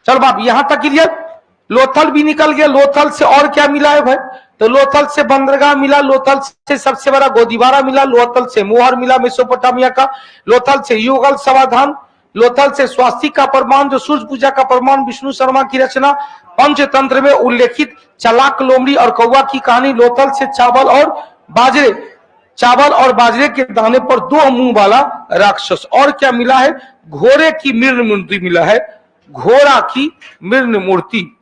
चलो बाप, यहां तक क्लियर। लोथल भी निकल गया। लोथल से और क्या मिला है भाई? तो लोथल से बंदरगाह मिला, लोथल से सबसे बड़ा गोदीबारा मिला, लोथल से मोहर मिला मेसोपोटामिया का, लोथल से युगल समाधान, लोथल से स्वास्तिक का प्रमाण जो सूर्य पूजा का प्रमाण, विष्णु शर्मा की रचना, पंचतंत्र में उल्लेखित चलाक लोमड़ी और कौवा की कहानी, लोथल से चावल और बाजरे के दाने पर दो मुंह वाला राक्षस। और क्या मिला है? घोड़े की मृण मूर्ति मिला है, घोड़ा की मृण मूर्ति,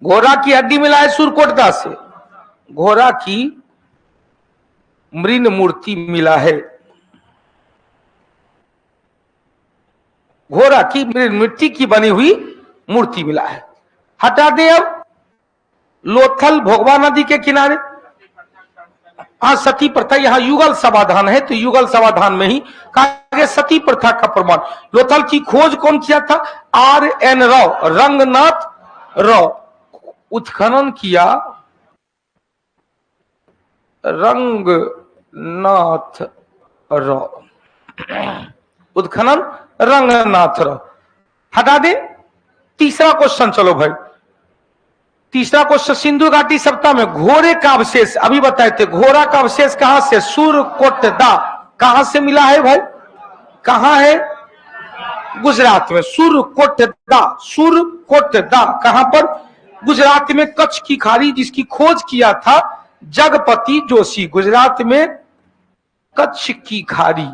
घोड़ा की हड्डी मिला है सुरकोटदा से, घोड़ा की मृण मूर्ति मिला है, घोड़ा की मृण मिट्टी की बनी हुई मूर्ति मिला है। हटा दे। अब लोथल भोगवा नदी के किनारे, हाँ सती प्रथा, यहाँ युगल समाधान है तो युगल समाधान में ही कहा गया सती प्रथा का प्रमाण। लोथल की खोज कौन किया था? R.N. राव, रंगनाथ राव। उत्खनन किया रंगनाथ राव, उत्खनन रंगनाथ राव। हटा दे। तीसरा क्वेश्चन, चलो भाई तीसरा क्वेश्चन, सिंधु घाटी सप्ताह में घोड़े का अवशेष अभी बताए थे, घोड़ा का अवशेष कहां से? सुरकोटदा। कहां से मिला है भाई? कहां है? गुजरात में। सुरकोटदा कहां पर? गुजरात में, कच्छ की खाड़ी, जिसकी खोज किया था जगपति जोशी। गुजरात में कच्छ की खाड़ी।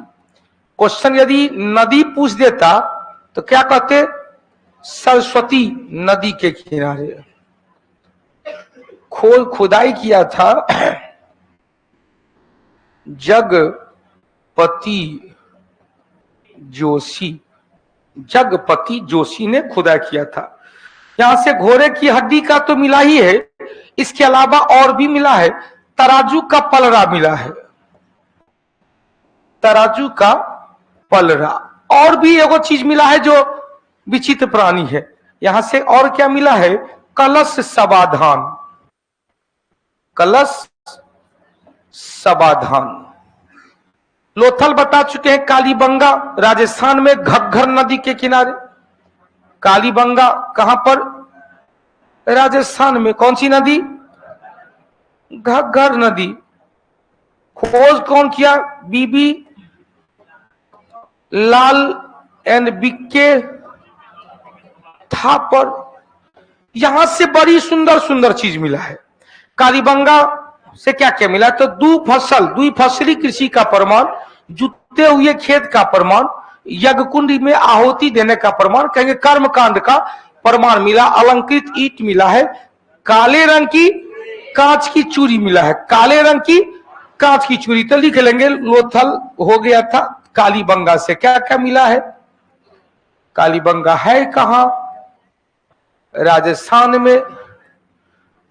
क्वेश्चन यदि नदी पूछ देता तो क्या कहते? सरस्वती नदी के किनारे। खुदाई किया था जगपति जोशी ने खुदाई किया था। यहां से घोड़े की हड्डी का तो मिला ही है, इसके अलावा और भी मिला है। तराजू का पलड़ा मिला है, तराजू का पलड़ा। और भी एगो चीज मिला है जो विचित्र प्राणी है। यहां से और क्या मिला है? कलश समाधान, कलश समाधान। लोथल बता चुके हैं, कालीबंगा राजस्थान में, घग्घर नदी के किनारे। कालीबंगा कहां पर? राजस्थान में। कौन सी नदी? घग्घर नदी। खोज कौन किया? बीबी लाल एंड बिक्के थापर। यहां से बड़ी सुंदर सुंदर चीज मिला है। कालीबंगा से क्या क्या मिला? तो द्विफसली कृषि का प्रमाण, जुते हुए खेत का प्रमाण, यज्ञ कुंड में आहुति देने का प्रमाण, कहेंगे कर्मकांड का प्रमाण मिला। अलंकृत ईंट मिला है, काले रंग की कांच की चूड़ी मिला है, काले रंग की कांच की चूड़ी। तो लिख लेंगे लोथल हो गया था कालीबंगा से। क्या क्या मिला है? कालीबंगा है कहां? राजस्थान में।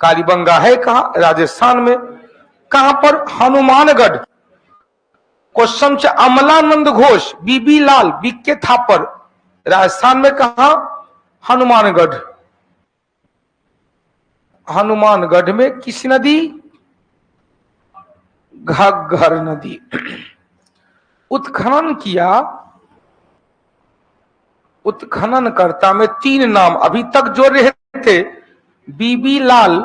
कालीबंगा है कहां? राजस्थान में। कहां पर? हनुमानगढ़। क्वेश्चन से अमलानंद घोष, बीबी लाल, बीके थापर, राजस्थान में कहा? हनुमानगढ़। हनुमानगढ़ में किस नदी? घग्गर नदी। उत्खनन किया। उत्खननकर्ता में 3 नाम अभी तक जो रहे थे, बीबी लाल,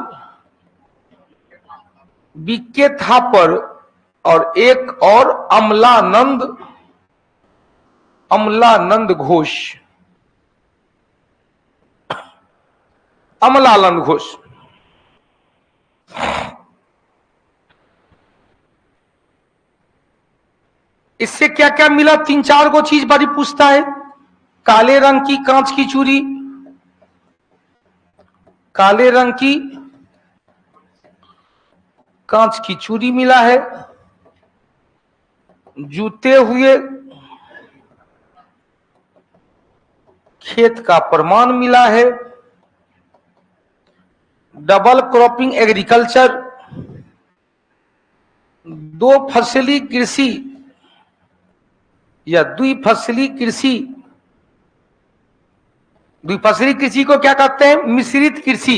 बीके थापर और एक और अमलानंद घोष। अमलानंद घोष। इससे क्या क्या मिला? 3-4 को चीज बड़ी पूछता है। काले रंग की कांच की चूड़ी, काले रंग की कांच की चूड़ी मिला है, जूते हुए खेत का प्रमाण मिला है, डबल क्रॉपिंग एग्रीकल्चर, 2 फसली कृषि या द्विफसली कृषि। द्विफसली कृषि को क्या कहते हैं? मिश्रित कृषि,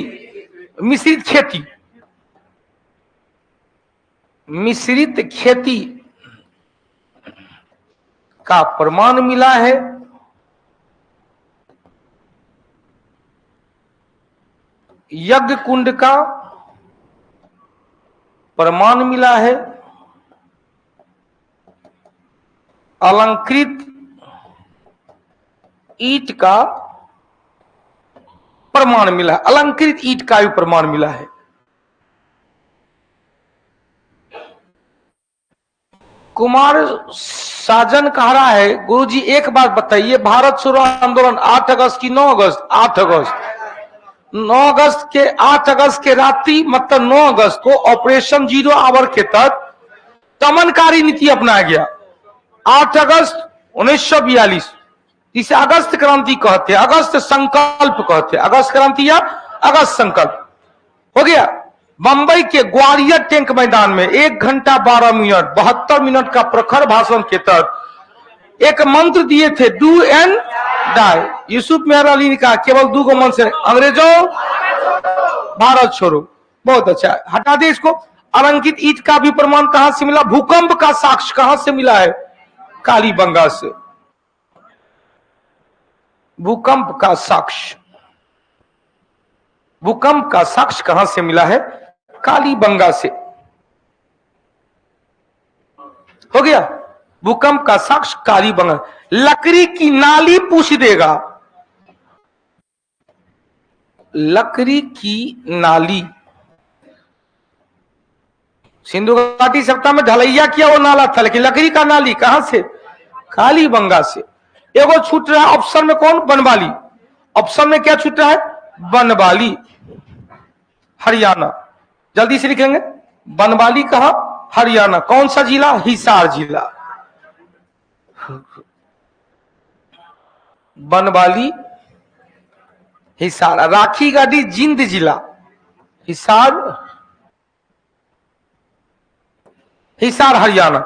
मिश्रित खेती, मिश्रित खेती का प्रमाण मिला है। यज्ञ कुंड का प्रमाण मिला है। अलंकृत ईंट का प्रमाण मिला है। अलंकृत ईंट का भी प्रमाण मिला है। कुमार साजन कह रहा है, गुरुजी एक बात बताइए, भारत छोड़ो आंदोलन 8 अगस्त की 9 अगस्त 8 अगस्त 9 अगस्त के 8 अगस्त के रात्रि मतलब 9 अगस्त को ऑपरेशन 0 आवर के तहत दमनकारी नीति अपनाया गया। 8 अगस्त 1942, इसे अगस्त क्रांति कहते हैं, अगस्त संकल्प कहते हैं। अगस्त क्रांति या अगस्त संकल्प हो गया। बंबई के ग्वालियर टैंक मैदान में 1 घंटा 12 मिनट 72 मिनट का प्रखर भाषण के तहत एक मंत्र दिए थे, डू एंड डाई। यूसुफ मेहर अली ने कहा केवल 2 गो मंत्र, अंग्रेजों भारत छोड़ो। बहुत अच्छा, हटा दे इसको। अलंकृत ईंट का भी प्रमाण कहां से मिला? भूकंप का साक्ष्य कहां से मिला है? कालीबंगा से। भूकंप का साक्ष्य, भूकंप का साक्ष्य कहां से मिला है? कालीबंगा से। हो गया। भूकंप का साक्ष्य कालीबंगा। लकड़ी की नाली पूछ देगा। लकड़ी की नाली, सिंधु घाटी सप्ताह में ढलैया किया वो नाला था, लेकिन लकड़ी का नाली कहां से? कालीबंगा से। एगो छूट रहा है ऑप्शन में, कौन? बनवाली। ऑप्शन में क्या छूट रहा है? बनवाली, हरियाणा। जल्दी से लिखेंगे, बनवाली कहां? हरियाणा। कौन सा जिला? हिसार जिला। बनवाली हिसार। राखी गाड़ी जिंद जिला, हिसार, हिसार हरियाणा।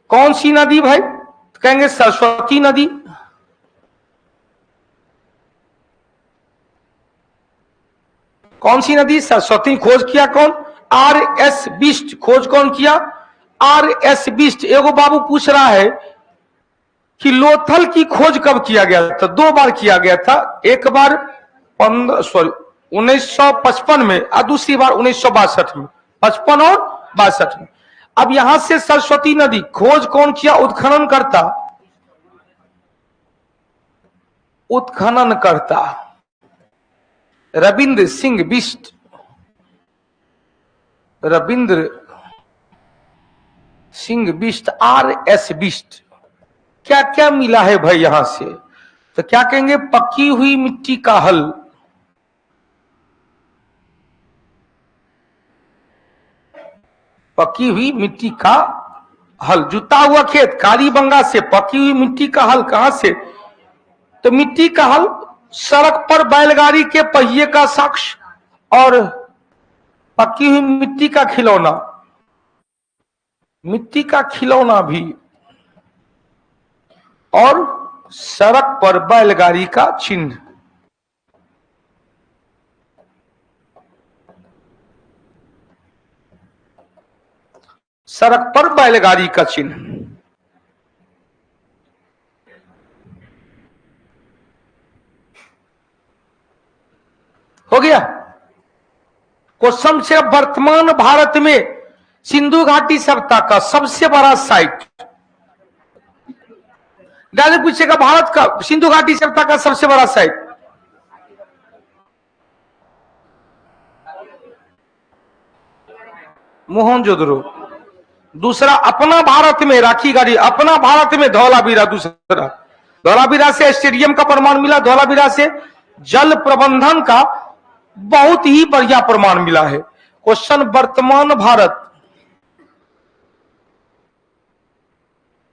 कौन सी नदी भाई? कहेंगे सरस्वती नदी। कौन सी नदी? सरस्वती। खोज किया कौन? RS बिष्ट। खोज कौन किया? RS बिष्ट। एगो बाबू पूछ रहा है कि लोथल की खोज कब किया गया था? 2 बार किया गया था। एक बार 1955 में और दूसरी बार 1962 में। 55 और 62 में। अब यहां से सरस्वती नदी खोज कौन किया? उत्खनन करता। उत्खनन करता रविंद्र सिंह बिष्ट। रविंद्र सिंह बिष्ट, RS बिष्ट। क्या क्या मिला है भाई यहां से? तो क्या कहेंगे? पकी हुई मिट्टी का हल, पकी हुई मिट्टी का हल, जुता हुआ खेत, कालीबंगा से पकी हुई मिट्टी का हल कहां से? तो मिट्टी का हल, सड़क पर बैलगाड़ी के पहिए का साक्ष्य, और पकी हुई मिट्टी का खिलौना, मिट्टी का खिलौना भी, और सड़क पर बैलगाड़ी का चिन्ह। सड़क पर बैलगाड़ी का चिन्ह हो गया। क्वेश्चन से वर्तमान भारत में सिंधु घाटी सभ्यता का सबसे बड़ा साइट, डायरेक्ट पूछेगा भारत का सिंधु घाटी सभ्यता का सबसे बड़ा साइट, मोहनजोदड़ो। दूसरा अपना भारत में राखी गढ़ी, अपना भारत में धौलावीरा। दूसरा धौलावीरा से स्टेडियम का प्रमाण मिला, धौलावीरा से जल प्रबंधन का बहुत ही बढ़िया प्रमाण मिला है। क्वेश्चन वर्तमान भारत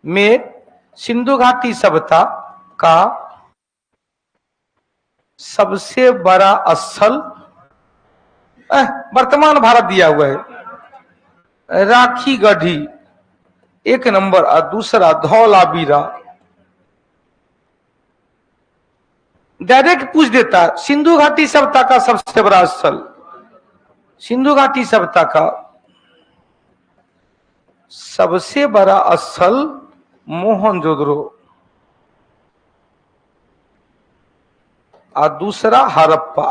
में सिंधु घाटी सभ्यता का सबसे बड़ा स्थल, वर्तमान भारत दिया हुआ है, राखी गढ़ी एक नंबर, और दूसरा धौलावीरा। डायरेक्ट पूछ देता सिंधु घाटी सभ्यता का सबसे बड़ा स्थल, सिंधु घाटी सभ्यता का सबसे बड़ा स्थल मोहनजोदड़ो, और दूसरा हड़प्पा।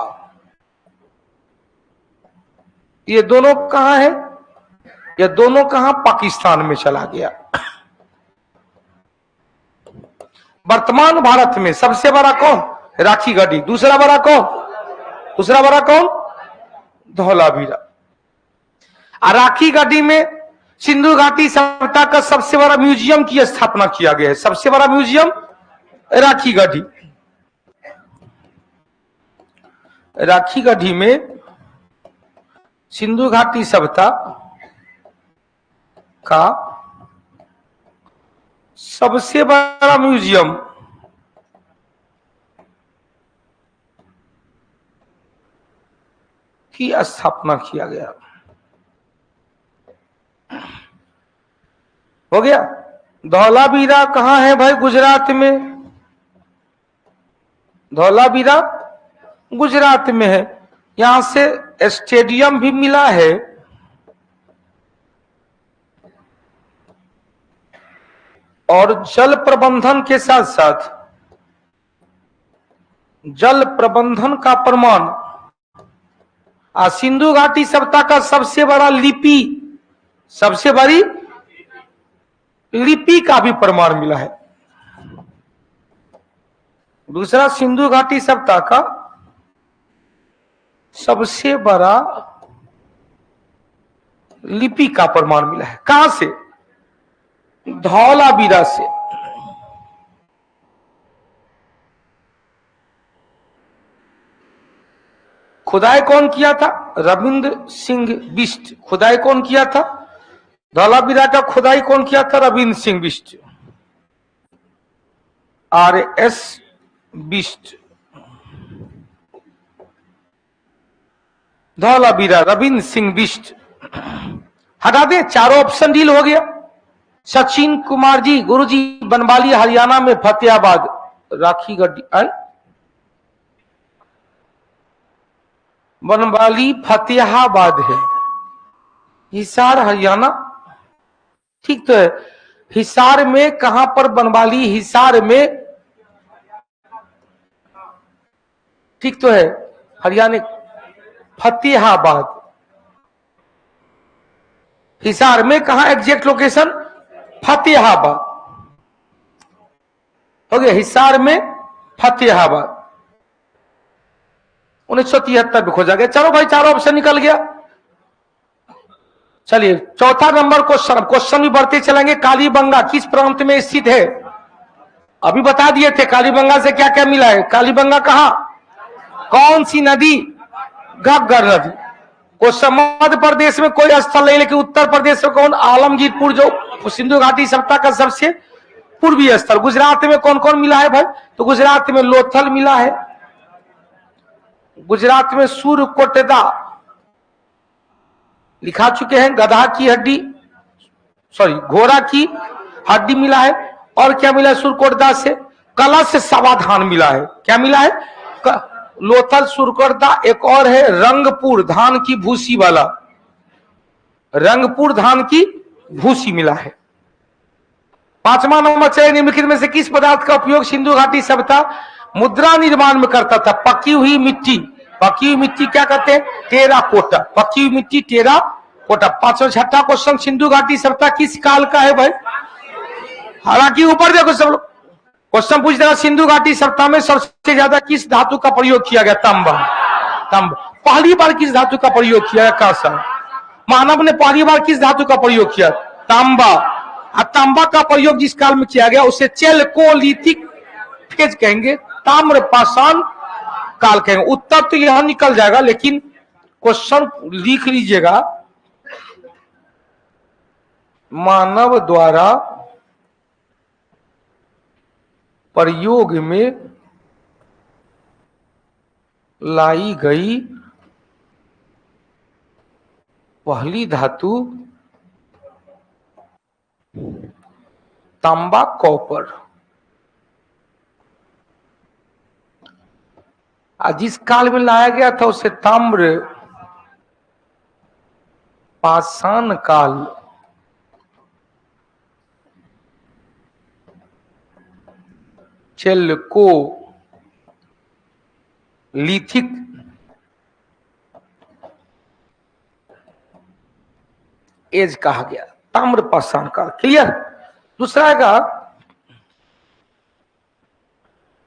ये दोनों कहां है? ये दोनों कहां? पाकिस्तान में चला गया। वर्तमान भारत में सबसे बड़ा कौन? राखी गढ़ी। दूसरा बड़ा कौन? दूसरा बड़ा कौन? धौलावीरा। और राखी गढ़ी में सिंधु घाटी सभ्यता का सबसे बड़ा म्यूजियम की स्थापना किया गया है। सबसे बड़ा म्यूजियम राखी गढ़ी। राखी गढ़ी में सिंधु घाटी सभ्यता का सबसे बड़ा म्यूजियम की स्थापना किया गया। हो गया। धौलावीरा कहां है भाई? गुजरात में। धौलावीरा गुजरात में है। यहां से स्टेडियम भी मिला है, और जल प्रबंधन के साथ साथ जल प्रबंधन का प्रमाण, सिंधु घाटी सभ्यता का सबसे बड़ा लिपि, सबसे बड़ी लिपि का भी प्रमाण मिला है। दूसरा सिंधु घाटी सभ्यता का सबसे बड़ा लिपि का प्रमाण मिला है। कहां से? धौलावीरा से। खुदाई कौन किया था? रविंद्र सिंह बिष्ट। खुदाई कौन किया था? धौलावीरा का खुदाई कौन किया था? रविंद्र सिंह बिष्ट, RS बिष्ट। धौलावीरा, रविंद्र सिंह बिष्ट। हटा दे, चारों ऑप्शन डील हो गया। सचिन कुमार जी, गुरुजी, बनवाली हरियाणा में फतेहाबाद, राखी गढ़ी, बनवाली फतेहाबाद है, हिसार हरियाणा। ठीक तो है। हिसार में कहां पर? बनवाली हिसार में, ठीक तो है, हरियाणा। फतेहाबाद हिसार में कहां? Exact location Fatehabad. हो गया। हिसार में फतेहाबाद। 1973 में खोजा गया। चलो भाई, चारों ऑप्शन निकल गया। चलिए चौथा नंबर क्वेश्चन, क्वेश्चन भी बढ़ते चलेंगे। कालीबंगा किस प्रांत में स्थित है? अभी बता दिए थे कालीबंगा से क्या क्या मिला है। कालीबंगा कहाँ, कौन सी नदी, घग्गर नदी। को मध्य प्रदेश में कोई स्थल नहीं, लेकिन उत्तर प्रदेश में कौन, आलमगीरपुर, जो सिंधु घाटी सभ्यता का सबसे पूर्वी स्थल। गुजरात में कौन कौन मिला है भाई, तो गुजरात में लोथल मिला है, गुजरात में सूर्यकोटदा लिखा चुके हैं, गधा की हड्डी, सॉरी घोड़ा की हड्डी मिला है। और क्या मिला है सूर्यकोटदा से, कला से समाधान मिला है। क्या मिला है, लोथल, सूर्यकोटदा। एक और है रंगपुर, धान की भूसी वाला, रंगपुर धान की भूसी मिला है। पांचवा नंबर चले, निम्नलिखित में से किस पदार्थ का उपयोग सिंधु घाटी सभ्यता मुद्रा निर्माण में करता था। पकी हुई मिट्टी, पकी हुई मिट्टी क्या कहते हैं, टेराकोटा, पकी हुई मिट्टी टेराकोटा। पांचवा छठा क्वेश्चन, सिंधु घाटी सभ्यता किस काल का है भाई। हालांकि ऊपर देखो सब लोग क्वेश्चन पूछ रहा, सिंधु घाटी सभ्यता में सबसे ज्यादा किस धातु का प्रयोग किया गया, तांबा। तांबा। पहली बार किस धातु का प्रयोग किया गया, कांसा। मानव ने पहली बार किस धातु का प्रयोग किया, तांबा। तांबा का प्रयोग जिस काल में किया गया उसे चेल्कोलिथिक फेज कहेंगे, ताम्र पाषाण काल कहेंगे। उत्तर तो यहां निकल जाएगा, लेकिन क्वेश्चन लिख लीजिएगा, मानव द्वारा प्रयोग में लाई गई पहली धातु तांबा, कॉपर। जिस काल में लाया गया था उसे ताम्र पाषाण काल चेल्को लिथिक एज कहा गया, ताम्र पाषाण काल। क्लियर। दूसरा का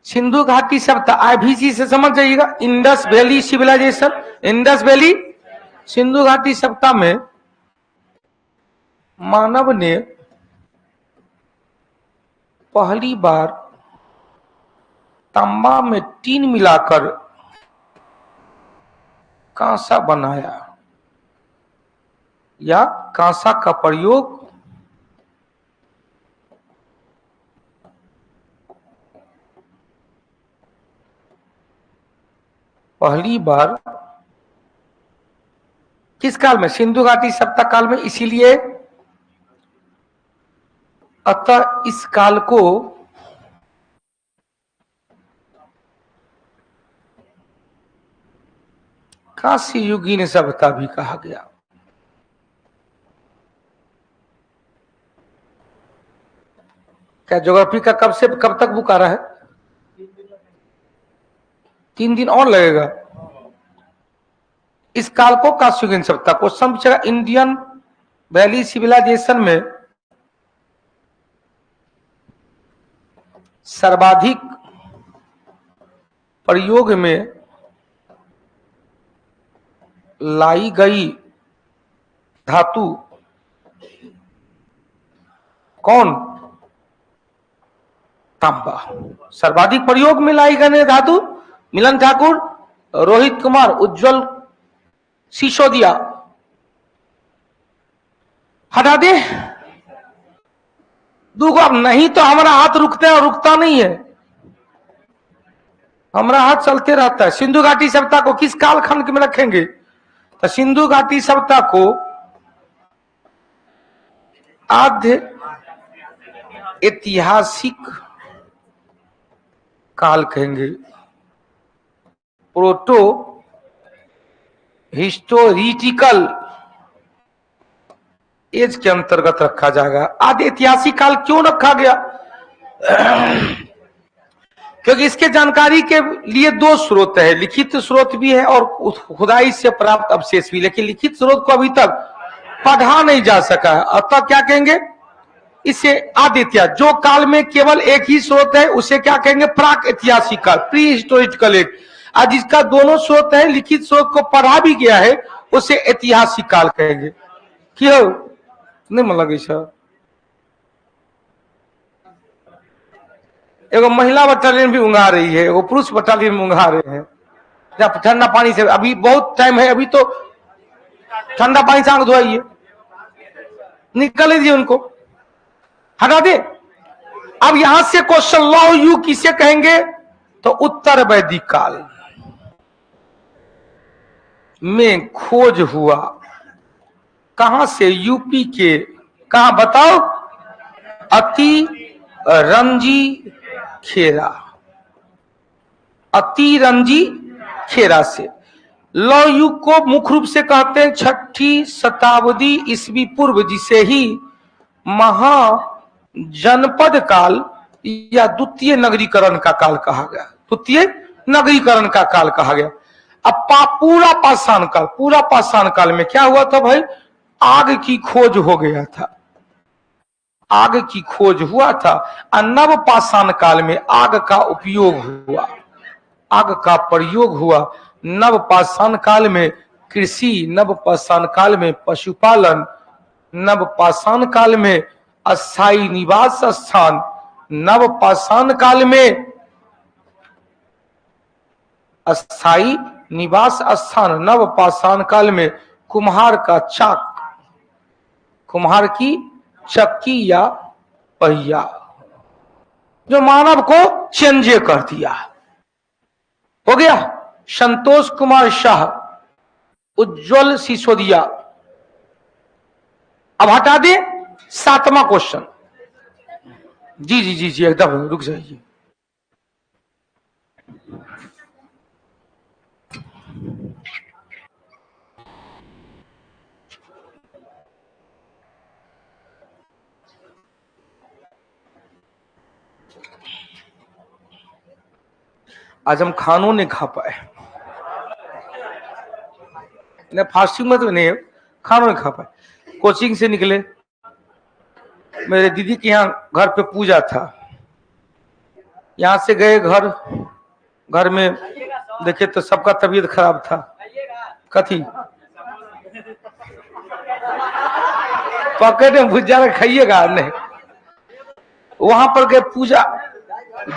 सिंधु घाटी सभ्यता, आईवीसी से समझ जाइएगा, Indus valley civilization. Indus valley Sindhu घाटी सभ्यता में मानव ने पहली बार तांबा में टीन मिलाकर कांसा बनाया, या कांसा का प्रयोग पहली बार किस काल में, सिंधु घाटी सभ्यता काल में। इसीलिए अतः इस काल को कांस्य युगीन सभ्यता भी कहा गया। क्या ज्योग्राफी का कब से कब तक बुक आ रहा है, 3 दिन और लगेगा। इस काल को कांस्य युगीन सभ्यता। क्वेश्चन पूछेगा, इंडियन वैली सिविलाइजेशन में सर्वाधिक प्रयोग में लाई गई धातु कौन, तांबा। सर्वाधिक प्रयोग में लाई गई धातु, मिलन ठाकुर, रोहित कुमार, उज्जवल सिसोदिया। हटा दे दूगो, अब नहीं तो हमारा हाथ रुकते हैं और रुकता नहीं है, हमारा हाथ चलते रहता है। सिंधु घाटी सभ्यता को किस कालखंड में रखेंगे, तो सिंधु घाटी सभ्यता को आद्य ऐतिहासिक काल कहेंगे, प्रोटो हिस्टोरिटिकल एज के अंतर्गत रखा जाएगा। आद्य ऐतिहासिक काल क्यों रखा गया, क्योंकि इसके जानकारी के लिए 2 स्रोत है, लिखित स्रोत भी है और खुदाई से प्राप्त अवशेष भी। लेकिन लिखित स्रोत को अभी तक पढ़ा नहीं जा सका है, अतः क्या कहेंगे इसे आद्य इतिहास। जो काल में केवल एक ही स्रोत है उसे क्या कहेंगे, प्राक ऐतिहासिक काल, प्री हिस्टोरिकल एज। आज जिसका दोनों स्रोत है, लिखित स्रोत को पढ़ा भी गया है, उसे ऐतिहासिक काल कहेंगे। क्यों नहीं मन लगे सर, एगो महिला बटालियन भी उंगा रही है, एगो पुरुष बटालियन में उंगा रहे हैं। जब ठंडा पानी से, अभी बहुत टाइम है, अभी तो ठंडा पानी से आंख धोइए, निकल दीजिए उनको, हटा दे। अब यहां से क्वेश्चन लौ यू किसे कहेंगे, तो उत्तर वैदिक काल में खोज हुआ। कहां से, यूपी के, कहां बताओ, अतिरंजी खेरा, अतिरंजी खेरा से। लौ युग को मुख्य रूप से कहते हैं 6ठी शताब्दी ईस्वी पूर्व, जिसे ही महाजनपद काल या द्वितीय नगरीकरण का काल कहा गया, द्वितीय नगरीकरण का काल कहा गया। अब पूरा पाषाण काल, पूरा पाषाण काल में क्या हुआ था भाई, आग की खोज हो गया था, आग की खोज हुआ था। और नव पाषाण काल में आग का उपयोग हुआ, आग का प्रयोग हुआ। नव पाषाण काल में कृषि, नव पाषाण काल में पशुपालन, नव पाषाण काल में अस्थायी निवास स्थान, नव पाषाण काल में अस्थायी निवास स्थान, नव पाषाण काल में कुम्हार का चाक, कुम्हार की चक्की या पहिया, जो मानव को चेंजे कर दिया। हो गया। संतोष कुमार शाह, उज्जवल सिसोदिया। अब हटा दे 7वां क्वेश्चन। जी जी जी जी एकदम रुक जाइए। आज हम खानों नहीं खा पाए, नहीं फास्टिंग में तो नहीं, खानों नहीं खा पाए। कोचिंग से निकले, मेरे दीदी के यहाँ घर पे पूजा था, यहां से गए घर, घर में देखे तो सबका तबीयत खराब था। कथी पॉकेट में भुजा खाइएगा नहीं, वहां पर गए पूजा,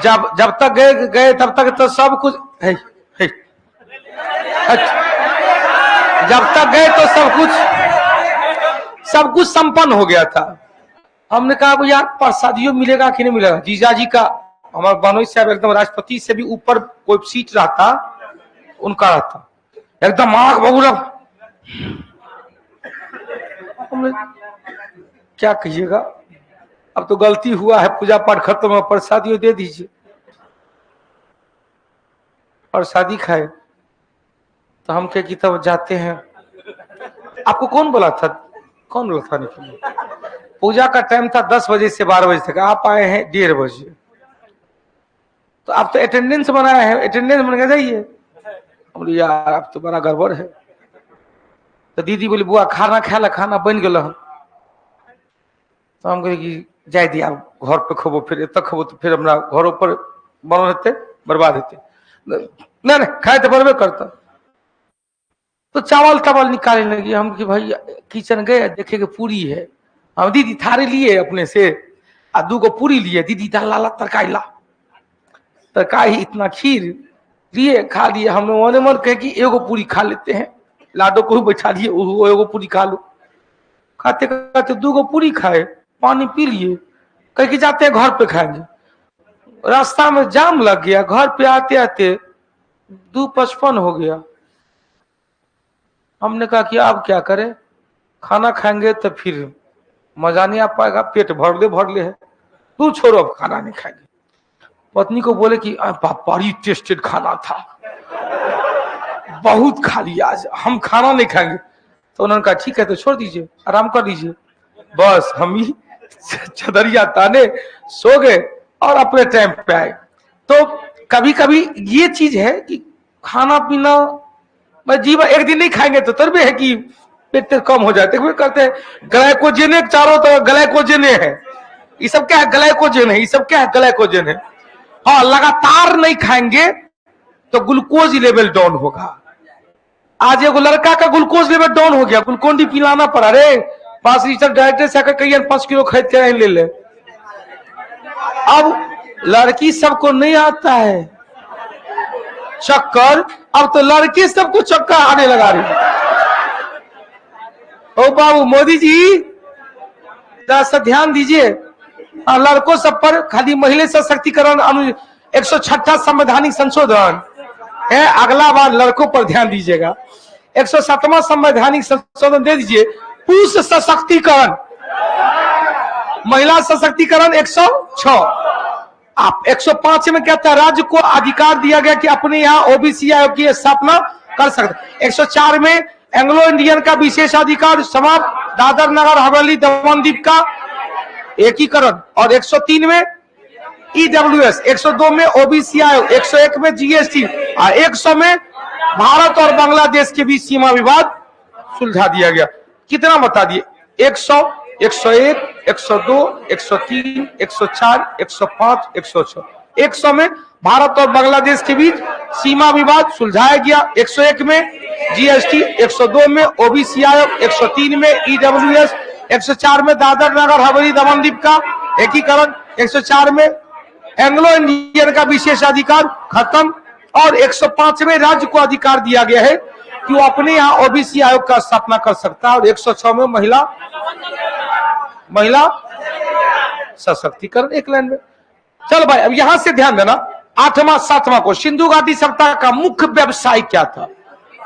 जब तक गए तब तक तो सब कुछ है। जब तक गए तो सब कुछ संपन्न हो गया था। हमने कहा यार प्रसादियों मिलेगा कि नहीं मिलेगा। जीजा जी का, हमारे बनोई साहब एकदम राष्ट्रपति से भी ऊपर कोई सीट रहता, उनका रहता, एकदम आंख बबूला। क्या कहिएगा, अब तो गलती हुआ है, पूजा पाठ खत्म है, प्रसादियों दे दीजिए। प्रसादी खाए तो हम क्या कि तब जाते हैं। आपको कौन बोला था, कौन बोला था निकलिए। पूजा का टाइम था 10 बजे से 12 बजे तक, आप आए हैं 1:30 बजे, तो आप तो अटेंडेंस बनाए हैं, अटेंडेंस बन के जाइए। बोले यार अब तो बड़ा गड़बड़ है। तो दीदी बोली बुआ खाना खाला, खाना बन गया। तो हम कहे कि जाए दिया घर पे खबो, फिर तक खबो तो फिर अपना घरों पर बनो रहते, बर्बाद होते। नहीं नहीं खाए तो बनबे करता। तो चावल तावल निकालने लगी हम कि भाई किचन गए, देखे कि पूरी है। हम दीदी थारे लिए अपने से, आ 2 पूरी लिए, दीदी ला तरकारी ला, तरकारी इतना खीर लिए, खा लिए। हम लोग मन कहे कि एगो पूरी खा लेते हैं, लाडो को बैठा लिए, वो एगो पूरी खा लो। खाते खाते 2 पूरी खाए, पानी पी लिए, कह के जाते हैं घर पे खाएंगे। रास्ता में जाम लग गया, घर पे आते आते 2:55 हो गया। हमने कहा कि अब क्या करें, खाना खाएंगे तो फिर मजा नहीं आ पाएगा, पेट भर ले है, तू छोड़ो अब खाना नहीं खाएंगे। पत्नी को बोले कि बड़ी टेस्टेड खाना था, बहुत खा लिया आज, हम खाना नहीं खाएंगे। तो उन्होंने कहा ठीक है तो छोड़ दीजिए, आराम कर लीजिए। बस हम ही चदरिया ताने सो गए और अपने टाइम पे आए। तो कभी कभी ये चीज है कि खाना पीना जीवन एक दिन नहीं खाएंगे तो तरबे है कि पेट कम हो जाते करते हैं। ग्लाइकोजन चारों तरफ ग्लाइकोजन है, ये सब क्या है, ग्लाइकोजन है, ये सब क्या है, ग्लाइकोजन है। हाँ लगातार नहीं खाएंगे तो ग्लूकोज लेवल डाउन होगा। आज एगो लड़का का ग्लूकोज लेवल डाउन हो गया, ग्लूकोन डी पिलाना पड़ा। रे 5 लीटर डायरेक्टर से आकर कहिए 5 किलो खरीद के ले ले। अब लड़की सबको नहीं आता है चक्कर, अब तो लड़की सबको चक्कर आने लगा रही। ओ बाबू मोदी जी जरा सा ध्यान दीजिए, लड़कों सब पर खाली महिला सशक्तिकरण 106 संवैधानिक संशोधन है, अगला बार लड़कों पर ध्यान दीजिएगा। 107वां संवैधानिक संशोधन दे दीजिए, पुरुष सशक्तिकरण, महिला सशक्तिकरण 106। आप 105 में कहता है राज्य को अधिकार दिया गया कि अपने यहाँ ओबीसी आयोग की स्थापना कर सकते। 104 में एंग्लो इंडियन का विशेष अधिकार समाप्त, दादर नगर हवेली दमन द्वीप का एकीकरण, और 103 में ईडब्ल्यूएस, 102 में ओबीसी आयोग, 101 में जीएसटी और 100 में भारत और बांग्लादेश के बीच सीमा विवाद सुलझा दिया गया। कितना बता दिए? 100, 101, 102, 103, 104, 105, 106। 100 में भारत और बांग्लादेश के बीच सीमा विवाद सुलझाया गया, 101 में जीएसटी, 102 में ओबीसी आयोग, 103 में ईडब्ल्यूएस, 104 में दादर नगर हवेली दमन द्वीप का एकीकरण, 104 में एंग्लो इंडियन का विशेष अधिकार खत्म, और 105 में राज्य को अधिकार दिया गया है कि वो अपने यहाँ ओबीसी आयोग का स्थापना कर सकता है, और 106 में महिला सशक्तिकरण। एक लाइन में चल भाई, अब यहां से ध्यान देना। 8वां 7वां को सिंधु घाटी सप्ताह का मुख्य व्यवसाय क्या था?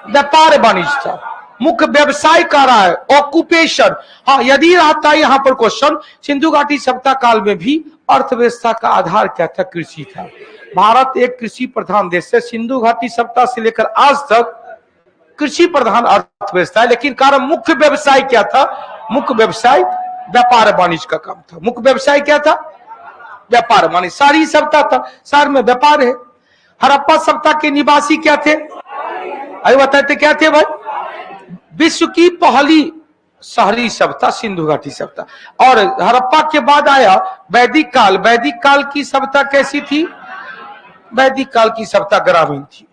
व्यापार वाणिज्य था। मुख्य व्यवसाय का रहा है ऑक्यूपेशन। हाँ, यदि रहता है यहाँ पर क्वेश्चन, सिंधु घाटी सप्ताह काल में भी अर्थव्यवस्था का आधार क्या था? कृषि था। भारत एक कृषि प्रधान देश है। सिंधु घाटी सप्ताह से लेकर आज तक कृषि प्रधान अर्थव्यवस्था है, लेकिन कारण मुख्य व्यवसाय क्या था? मुख्य व्यवसाय व्यापार वाणिज्य का काम था। मुख्य व्यवसाय क्या था? व्यापार वाणिज्य। सारी सप्ताह था, सार में व्यापार है। हड़प्पा सप्ताह के निवासी क्या थे? अभी बताते क्या थे भाई? विश्व की पहली शहरी सभ्यता सिंधु घाटी सभ्यता। और हड़प्पा के बाद आया वैदिक काल। वैदिक काल की सभ्यता कैसी थी? वैदिक काल की सभ्यता ग्रामीण थी।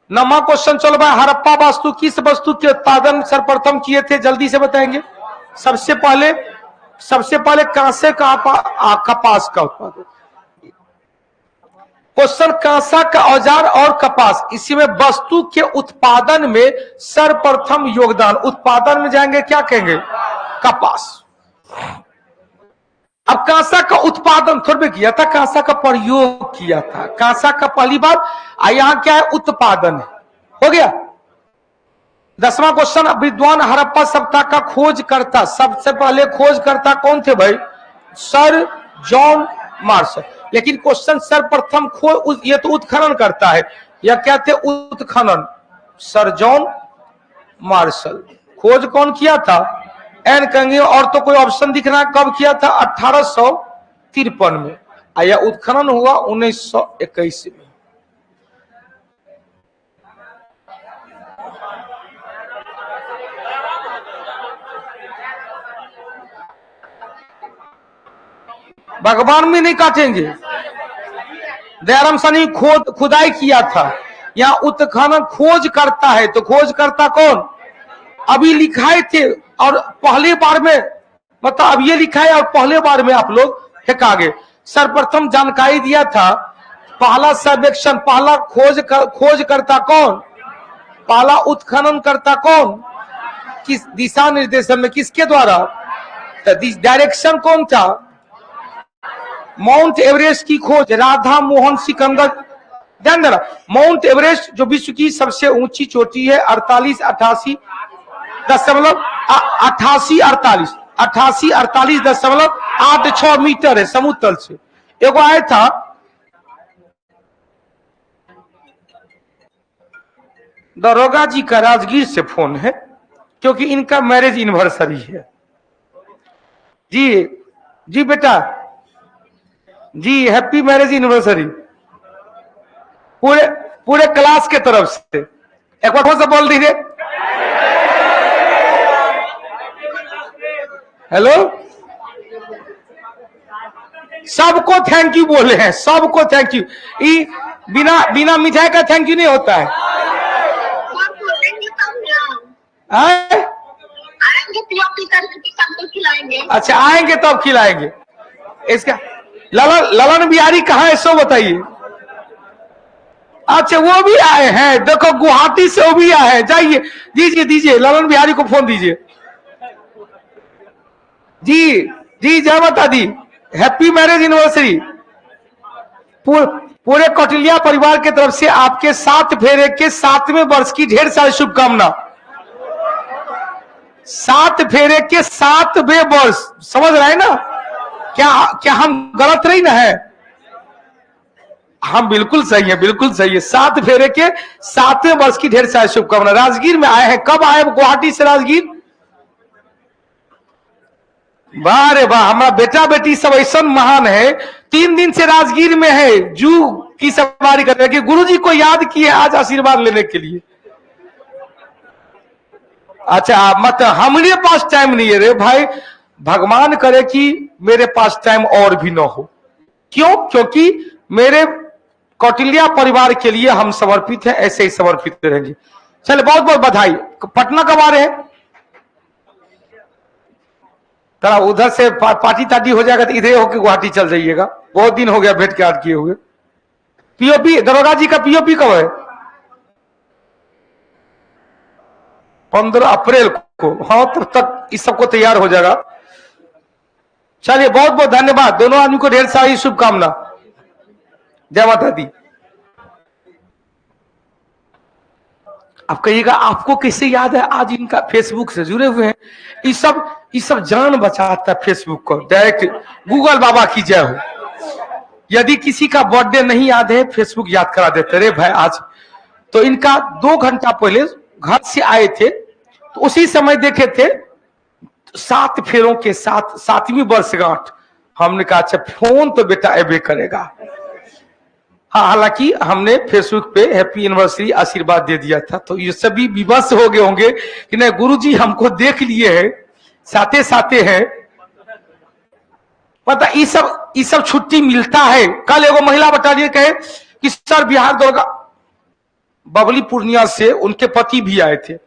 9वां क्वेश्चन चलो भाई, हड़प्पा वास्तु किस वस्तु के उत्पादन सर्वप्रथम किए थे? जल्दी से बताएंगे। सबसे पहले कांसे का कपास का उत्पादन। क्वेश्चन, कांसा का औजार और कपास, इसी में वस्तु के उत्पादन में सर्वप्रथम योगदान। उत्पादन में जाएंगे क्या कहेंगे? कपास। अब कांसा का उत्पादन थोड़ा किया था, कांसा का प्रयोग किया था। कांसा का पहली बार, यहां क्या है? उत्पादन है। हो गया। 10वां क्वेश्चन, विद्वान हड़प्पा सभ्यता का खोजकर्ता, सबसे पहले खोजकर्ता कौन थे भाई? Sir John Marshall. लेकिन क्वेश्चन सर्वप्रथम खोज, ये तो उत्खनन करता है, या क्या थे? उत्खनन। Sir John Marshall. खोज कौन किया था? एन कहेंगे। और तो कोई ऑप्शन दिख रहा है? कब किया था? 1853 में। या उत्खनन हुआ 1921 में। भगवान में नहीं काटेंगे। दयाराम साहनी खुदाई किया था। यहाँ उत्खनन खोज करता है, तो खोज करता कौन? अभी लिखाए थे और पहले बार में, मतलब अब ये लिखा है और पहले बार में आप लोग फेंका गए। सर्वप्रथम जानकारी दिया था, पहला सर्वेक्षण, पहला खोज करता कौन? पहला उत्खनन करता कौन? किस दिशा निर्देशन में, किसके द्वारा? डायरेक्शन कौन था? माउंट एवरेस्ट की खोज राधा मोहन सिकंदर। ध्यान देना, माउंट एवरेस्ट जो विश्व की सबसे ऊंची चोटी है, 88.86 मीटर है समुद्र तल से। एगो आया था दरोगा जी का, राजगीर से फोन है, क्योंकि इनका मैरिज एनिवर्सरी है। जी बेटा जी, हैप्पी मैरिज एनिवर्सरी पूरे क्लास के तरफ से। एक बार से बोल दीजिए हेलो। सबको थैंक यू बोले हैं, सबको थैंक यू। बिना मिठाई का थैंक यू नहीं होता है। आएंगे तो खिलाएंगे। अच्छा, आएंगे तब खिलाएंगे। इसका ललन बिहारी कहाँ है सो बताइए। अच्छा वो भी आए हैं, देखो गुवाहाटी से वो भी आए हैं। जाइए दीजिए दीजिए ललन बिहारी को फोन दीजिए। जी जी जय माता दी, हैप्पी मैरिज एनिवर्सरी। पूरे कौटिल्या परिवार की तरफ से आपके 7 फेरे के 7वें वर्ष की ढेर सारी शुभकामना। 7 फेरे के 7वें वर्ष, समझ रहे हैं ना? क्या हम गलत नहीं ना है? हम बिल्कुल सही है, बिल्कुल सही है। 7 फेरे के 7वें वर्ष की ढेर सारी शुभकामना। राजगीर में आए हैं, कब आए गुवाहाटी से राजगीर? वाह रे वाह, हमारा बेटा बेटी सब ऐसा महान है, 3 दिन से राजगीर में है, जू की सवारी कर रहे हैं कि गुरुजी को याद किए आज आशीर्वाद लेने के लिए। अच्छा मत हमारे पास टाइम नहीं है रे भाई, भगवान करे कि मेरे पास टाइम और भी ना हो। क्यों? क्योंकि मेरे कौटिल्या परिवार के लिए हम समर्पित हैं, ऐसे ही समर्पित रहेंगे। चले बहुत बहुत बधाई। पटना कब आ रहे हैं? तरा उधर से पार्टी ताटी हो जाएगा तो इधर होकर गुवाहाटी चल जाइएगा, बहुत दिन हो गया भेंट घाट किए हुए। पीओपी दरोगा जी का पीओपी कब है? 15 अप्रैल को। हाँ तब तक इस सबको तैयार हो जाएगा। चलिए बहुत बहुत धन्यवाद, दोनों आदमी को ढेर सारी शुभकामना। जय माता दी। आप कहिएगा आपको कैसे याद है? आज इनका फेसबुक से जुड़े हुए हैं। ये सब जान बचाता है फेसबुक को। डायरेक्ट गूगल बाबा की जय हो। यदि किसी का बर्थडे नहीं याद है, फेसबुक याद करा देते रे भाई आज। तो इनका 2 घंटा पहले घर से आए थे, तो उसी समय देखे थे 7 फेरों के साथ 7वीं वर्षगांठ। हमने कहा अच्छा फोन तो बेटा एबे करेगा। हाँ हालांकि हमने फेसबुक पे हैप्पी एनिवर्सरी आशीर्वाद दे दिया था, तो ये सभी विवश हो गए होंगे कि नहीं गुरुजी हमको देख लिए हैं, साथे साथे हैं। पता ये सब छुट्टी मिलता है। कल एगो महिला बटालियन कहे कि सर बिहार दुर्गा, बबली पूर्णिया से उनके पति भी आए थे,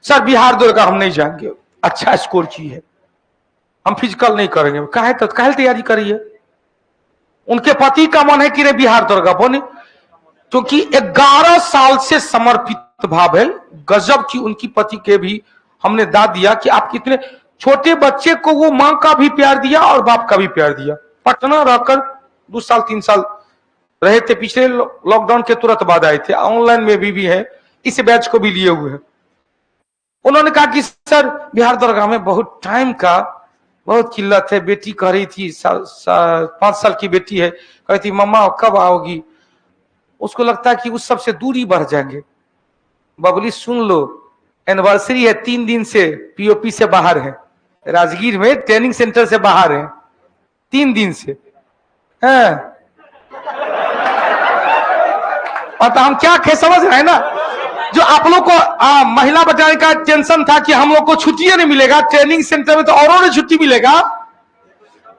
सर बिहार दुर्गा हम नहीं जाएंगे, अच्छा स्कोर की है, हम फिजिकल नहीं करेंगे। काहे तैयारी करिए? उनके पति का मन है कि रे बिहार दुर्गा बने, क्योंकि 11 साल से समर्पित भाव है। गजब की उनकी पति के भी हमने दाद दिया कि आप कितने छोटे बच्चे को वो मां का भी प्यार दिया और बाप का भी प्यार दिया। पटना रहकर 2 साल 3 साल रहे थे, पिछले लॉकडाउन के तुरंत बाद आए थे। ऑनलाइन में भी है, इस बैच को भी लिए हुए हैं। उन्होंने कहा कि सर बिहार दरगाह में बहुत टाइम का बहुत किल्लत है। बेटी कह रही थी 5 साल की बेटी है, कह रही थी मम्मा कब आओगी। उसको लगता है कि उस सबसे दूरी बढ़ जाएंगे। बबली सुन लो, एनिवर्सरी है, 3 दिन से पीओपी से बाहर है, राजगीर में ट्रेनिंग सेंटर से बाहर है 3 दिन से। और हम क्या समझ रहे हैं ना, जो आप लोग को महिला बचाने का टेंशन था कि हम लोग को छुट्टी नहीं मिलेगा, ट्रेनिंग सेंटर में तो औरों ने छुट्टी मिलेगा।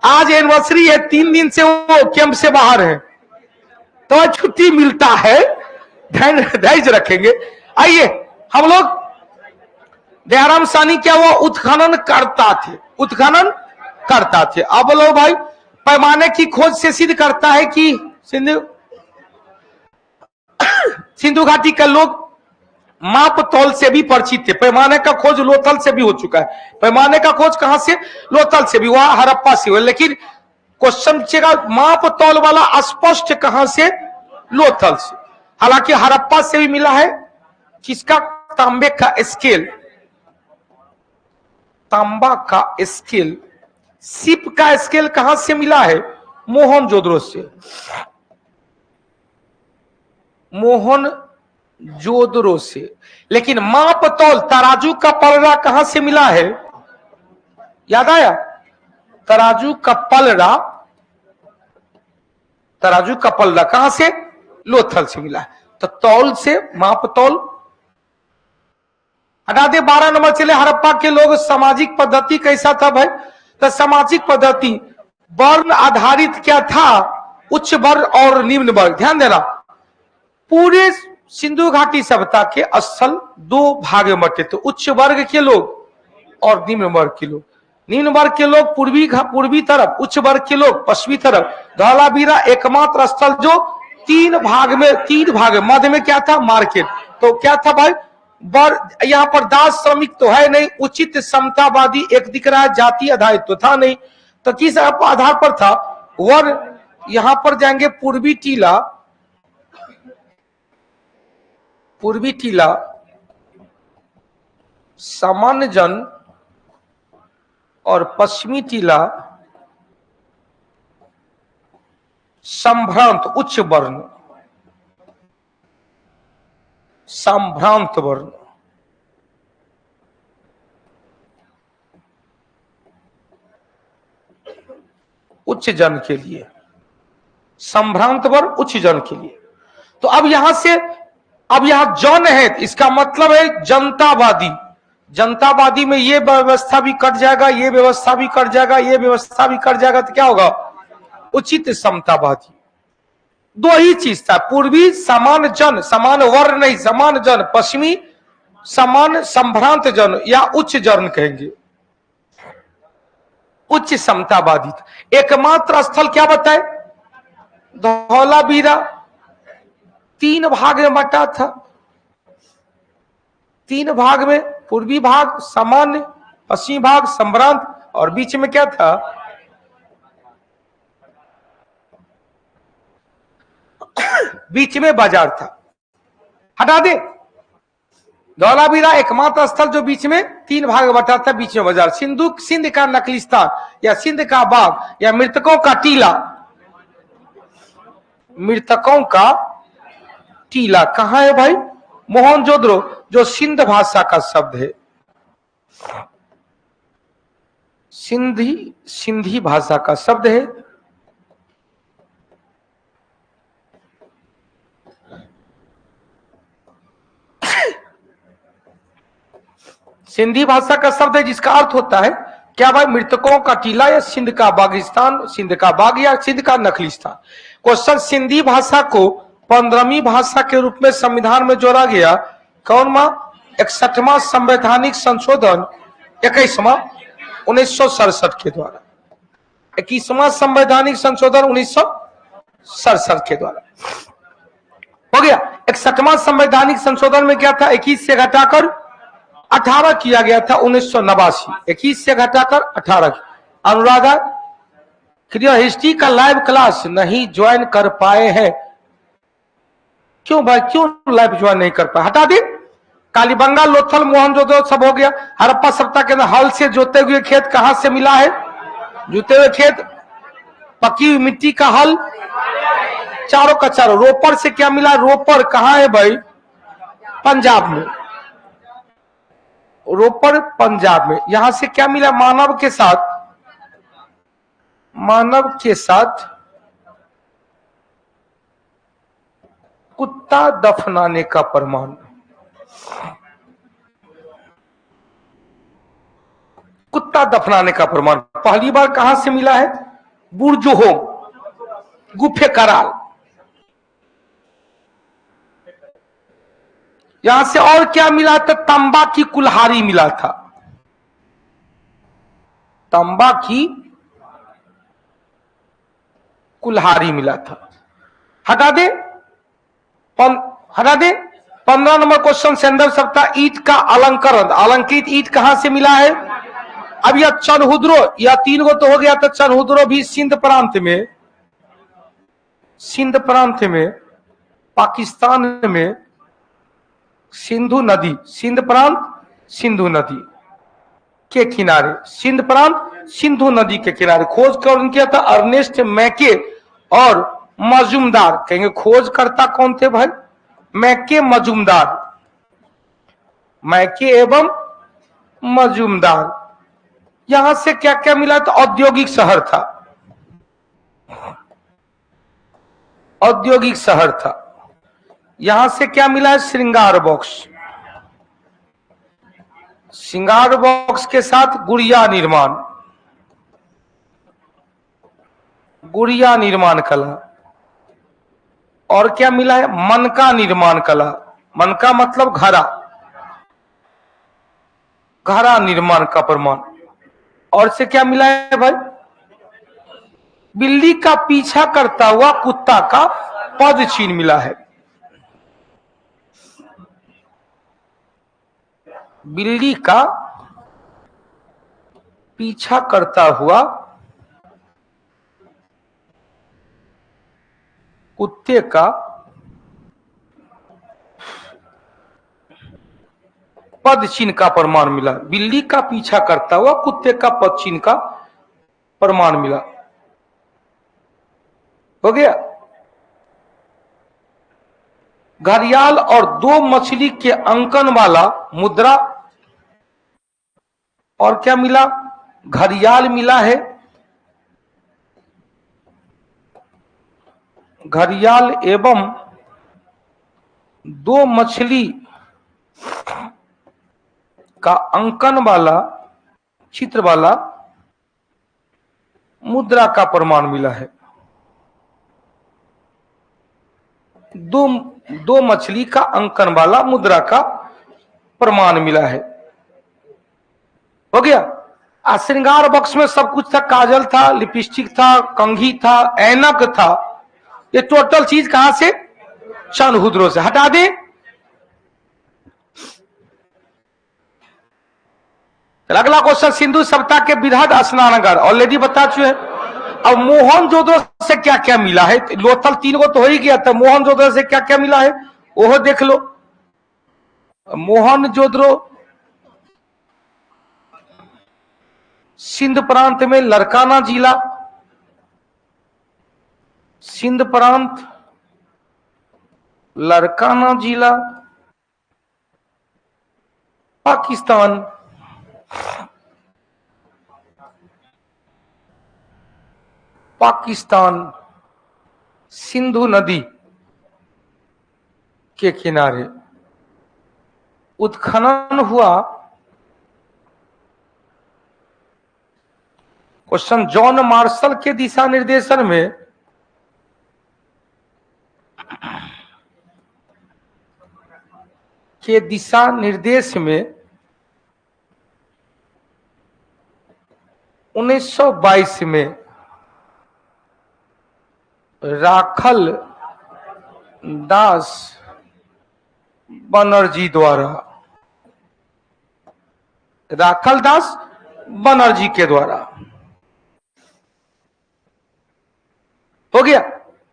आज एनिवर्सरी है, 3 दिन से वो कैंप से बाहर है, तो छुट्टी मिलता है, धैर्य रखेंगे। आइए हम लोग दयाराम सानी क्या वो उत्खनन करता थे। अब लोग भाई पैमाने की खोज से सिद्ध करता है कि सिंधु घाटी के लोग माप तौल से भी परिचित थे। पैमाने का खोज लोथल से भी हो चुका है। पैमाने का खोज कहां से? लोथल से भी, वहां हड़प्पा से हुआ। लेकिन क्वेश्चन पूछेगा माप तौल वाला स्पष्ट कहां से? लोथल से। हालांकि हड़प्पा से भी मिला है किसका? तांबे का स्केल, तांबा का स्केल। सिप का स्केल कहां से मिला है? मोहनजोदड़ो से। मोहनजोदड़ो से। लेकिन माप तौल तराजू का पलड़ा कहां से मिला है? याद आया? तराजू का पलड़ा कहां से? लोथल से मिला है। तो तौल से, माप तौल हटा दे। 12 नंबर चले, हड़प्पा के लोग सामाजिक पद्धति कैसा था भाई? तो सामाजिक पद्धति वर्ण आधारित क्या था? उच्च वर्ग और निम्न वर्ग। ध्यान देना, पूरे सिंधु घाटी सभ्यता के स्थल 2 भाग में बटे थे, उच्च वर्ग के लोग और निम्न वर्ग के लोग। निम्न वर्ग के लोग पूर्वी तरफ, उच्च वर्ग के लोग पश्चिमी तरफ। धौलावीरा एकमात्र स्थल जो तीन भाग में, मध्य में क्या था? मार्केट। तो क्या था भाई? यहाँ पर दास श्रमिक तो है नहीं, उचित समतावादी एक दिख रहा है, जाति आधारित तो था नहीं, तो किस आधार पर था? वर्ग। यहां पर जाएंगे पूर्वी टीला सामान्य जन और पश्चिमी टीला संभ्रांत उच्च वर्ण, संभ्रांत वर्ण। उच्च जन के लिए, संभ्रांत वर्ण उच्च जन के लिए। तो अब यहां जन है, इसका मतलब है जनतावादी। जनतावादी में ये व्यवस्था भी कट जाएगा, ये व्यवस्था भी कट जाएगा, ये व्यवस्था भी कट जाएगा, तो क्या होगा? उचित समतावादी। दो ही चीज था, पूर्वी समान जन, समान वर्ण नहीं, समान जन, पश्चिमी समान संभ्रांत जन या उच्च जन कहेंगे, उच्च समतावादी। एकमात्र स्थल क्या बताए? धौलावीरा तीन भाग में बटा था, तीन भाग में, पूर्वी भाग सामान्य, पश्चिमी भाग संभ्रांत, और बीच में क्या था? बीच में बाजार था। हटा दे। धौलावीरा एकमात्र स्थल जो बीच में तीन भाग में बटा था, बीच में बाजार। सिंध का नकलिस्तान या सिंध का बाग या मृतकों का टीला, मृतकों का टीला कहां है भाई? मोहनजोदड़ो, जो सिंध भाषा का शब्द है, सिंधी भाषा का शब्द है। सिंधी भाषा का शब्द है जिसका अर्थ होता है क्या भाई? मृतकों का टीला या सिंध का बागिस्तान, सिंध का बाग या सिंध का नकलिस्तान। क्वेश्चन, सिंधी भाषा को 15वीं भाषा के रूप में संविधान में जोड़ा गया कौन माह? 61वां संवैधानिक संशोधन, 21वां 1967 के द्वारा, 21वां संवैधानिक संशोधन 1967 के द्वारा हो गया। 61वां संवैधानिक संशोधन में क्या था? 21 से घटाकर 18 किया गया था 1989, 21 से घटाकर 18। अनुराधा क्रिया हिस्ट्री का लाइव क्लास नहीं ज्वाइन कर पाए हैं, क्यों भाई? क्यों लाइव ज्वाइन नहीं कर पाए? हटा दे। कालीबंगा, लोथल, मोहनजोदड़ो सब हो गया। हड़प्पा सभ्यता के अंदर हल से जोते हुए खेत कहां से मिला है? जोते हुए खेत, पकी हुई मिट्टी का हल, चारों का चारों। रोपड़ से क्या मिला? रोपड़ कहां है भाई? पंजाब में, रोपड़ पंजाब में। यहां से क्या मिला? मानव के साथ कुत्ता दफनाने का प्रमाण। कुत्ता दफनाने का प्रमाण पहली बार कहां से मिला है? बुर्जोहोम, गुफे कराल। यहां से और क्या मिला था? तांबा की कुल्हाड़ी मिला था, तांबा की कुल्हाड़ी मिला था। हटा दे। 15 नंबर क्वेश्चन, संदर्भ सप्ताह, ईंट का अलंकरण, अलंकृत ईंट कहां से मिला है? अब यह चनहुद्रो, या 3 गो तो हो गया था। चनहुद्रो भी सिंध प्रांत में, पाकिस्तान में, सिंधु नदी, सिंध प्रांत सिंधु नदी के किनारे, सिंध प्रांत सिंधु नदी के किनारे। खोज कौन किया था? अर्नेस्ट मैके और मजूमदार। कहेंगे खोजकर्ता कौन थे भाई? मैके मजूमदार, मैके एवं मजूमदार। यहां से क्या क्या मिला? तो औद्योगिक शहर था, औद्योगिक शहर था। यहां से क्या मिला है? श्रृंगार बॉक्स, श्रृंगार बॉक्स के साथ गुड़िया निर्माण, गुड़िया निर्माण कला। और क्या मिला है? मनका निर्माण कला। मनका मतलब घड़ा, घड़ा निर्माण का प्रमाण। और से क्या मिला है भाई? बिल्ली का पीछा करता हुआ कुत्ता का पद चिन्ह मिला है। बिल्ली का पीछा करता हुआ कुत्ते का पद चिन्ह का प्रमाण मिला। बिल्ली का पीछा करता हुआ कुत्ते का पद चिन्ह का प्रमाण मिला। हो गया। घड़ियाल और दो मछली के अंकन वाला मुद्रा, और क्या मिला? घड़ियाल मिला है, घड़ियाल एवं दो मछली का अंकन वाला चित्र वाला मुद्रा का प्रमाण मिला है। दो मछली का अंकन वाला मुद्रा का प्रमाण मिला है। हो गया। श्रृंगार बक्स में सब कुछ था, काजल था, लिपस्टिक था, कंघी था, ऐनक था। ये टोटल चीज कहां से? चंद्रहुद्रों से। हटा दे। अगला क्वेश्चन, सिंधु सभ्यता के बृहद स्नानागार ऑलरेडी बता चुके हैं। अब मोहनजोदड़ो से क्या क्या मिला है? लोथल 3 को तो हो ही गया था। मोहनजोदड़ो से क्या क्या मिला है वो देख लो। मोहनजोदड़ो सिंध प्रांत में लरकाना जिला, सिंध प्रांत लरकाना जिला, पाकिस्तान। पाकिस्तान सिंधु नदी के किनारे उत्खनन हुआ। क्वेश्चन, जॉन मार्शल के दिशा निर्देशन में में 1922 में राखल दास बनर्जी द्वारा, राखल दास बनर्जी के द्वारा। हो गया।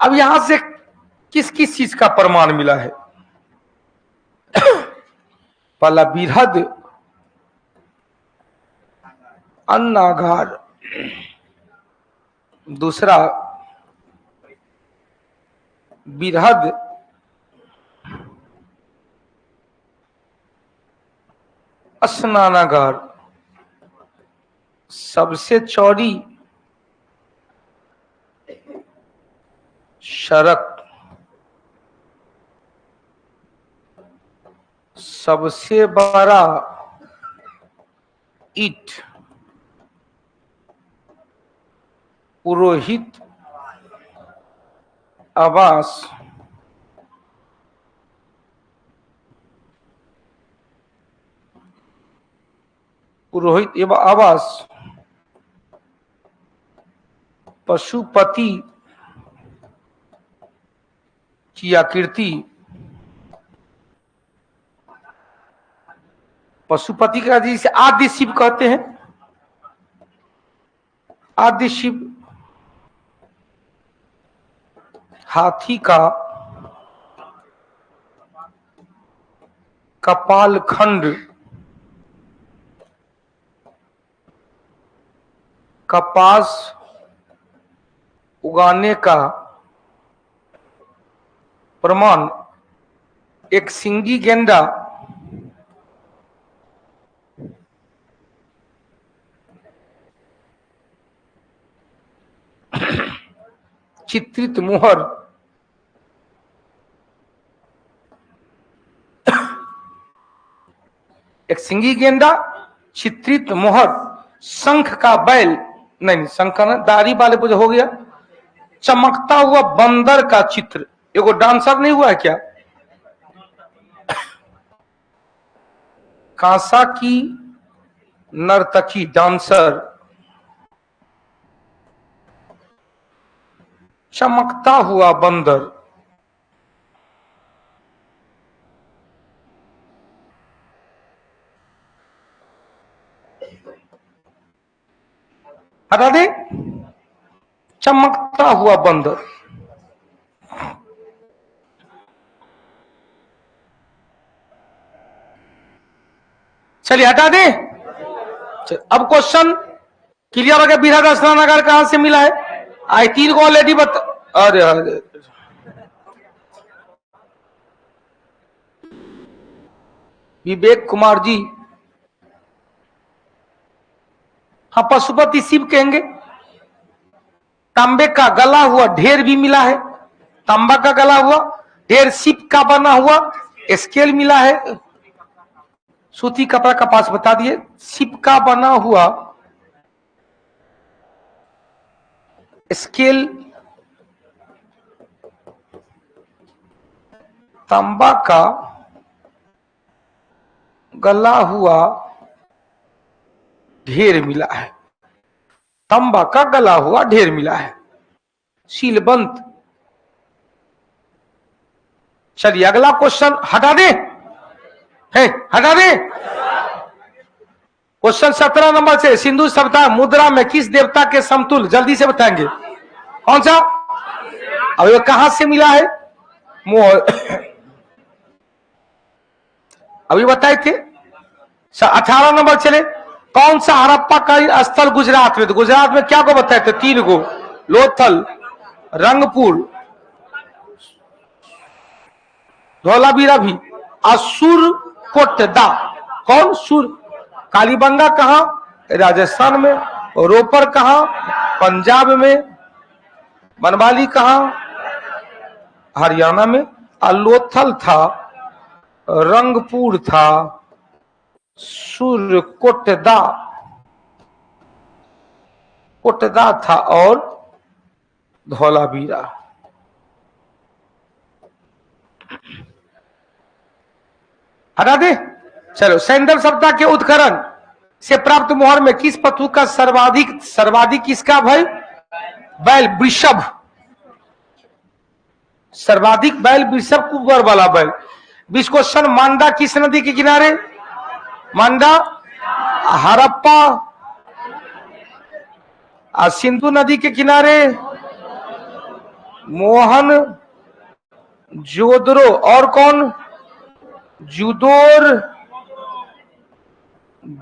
अब यहां से किस किस चीज का प्रमाण मिला है? पहला बृहद अन्नागार, दूसरा बृहद स्नानागार, सबसे चौड़ी सड़क, सबसे बड़ा ईंट, पुरोहित आवास, पुरोहित एवं आवास, पशुपति की आकृति, पशुपति का जिसे आदि शिव कहते हैं, आदि शिव, हाथी का कपाल खंड, कपास उगाने का प्रमाण, एक सिंगी गेंडा, चित्रित मोहर, एक सिंगी गेंडा, चित्रित मोहर, शंख का बैल, नहीं शंख का दाढ़ी वाले पर हो गया, चमकता हुआ बंदर का चित्र, एगो डांसर नहीं हुआ है क्या? कांसा की नर्तकी डांसर, चमकता हुआ बंदर। हटा दे। चमकता हुआ बंदर। चलिए हटा दे। अब क्वेश्चन क्लियर हो गया। बिरहट स्नानागार कहां से मिला है? आई 3 को ऑलरेडी बता। अरे अरे विवेक कुमार जी, हाँ पशुपति शिव कहेंगे। तांबे का गला हुआ ढेर भी मिला है। तांबा का गला हुआ ढेर, शिव का बना हुआ स्केल मिला है। सूती कपड़ा कपास बता दिए। शिव का बना हुआ स्केल, तांबा का गला हुआ ढेर मिला है। तांबा का गला हुआ ढेर मिला है। सीलबंद। चलिए अगला क्वेश्चन हटा दे। है हटा दे। क्वेश्चन 17 नंबर से, सिंधु सभ्यता मुद्रा में किस देवता के समतुल्य? जल्दी से बताएंगे कौन सा? अब ये कहां से मिला है? मोहर। अभी बताए थे। 18 नंबर चले, कौन सा हड़प्पा का स्थल गुजरात में? तो गुजरात में क्या को बताए थे? 3 को, लोथल, रंगपुर, धौलावीरा भी, असुर कोटदा। कौन? सुर। कालीबंगा कहां? राजस्थान में। रोपर कहां? पंजाब में। बनवाली कहां? हरियाणा में। लोथल था, रंगपुर था, सुर कोटदा कोटदा था और धौलावीरा। हटा दे। चलो, सैंदव सभ्यता के उत्खनन से प्राप्त मोहर में किस पशु का सर्वाधिक किसका भाई? बैल, वृषभ। सर्वाधिक बैल वृषभ कुबर वाला बैल। 20 क्वेश्चन, मांडा किस नदी के किनारे? मांडा हड़प्पा सिंधु नदी के किनारे, मोहन जोदड़ो, और कौन? जुदोर,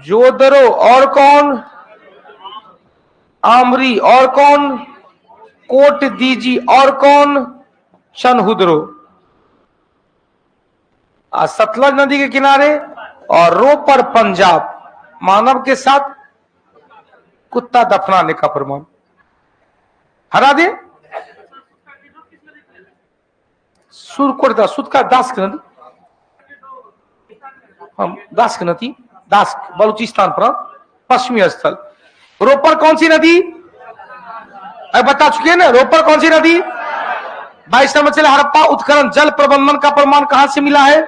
जोदड़ो, और कौन? आमरी, और कौन? कोट दीजी, और कौन? चनहुद्रो। सतलज नदी के किनारे और रोपर पंजाब। मानव के साथ कुत्ता दफनाने का प्रमाण। हरा दे। सुरकोट सुद का दास की नदी, दास की नदी, दास बलूचिस्तान पर पश्चिमी स्थल। रोपर कौन सी नदी? बता चुके ना, रोपर कौन सी नदी? 22 नंबर चले, हड़प्पा उत्खनन जल प्रबंधन का प्रमाण कहां से मिला है?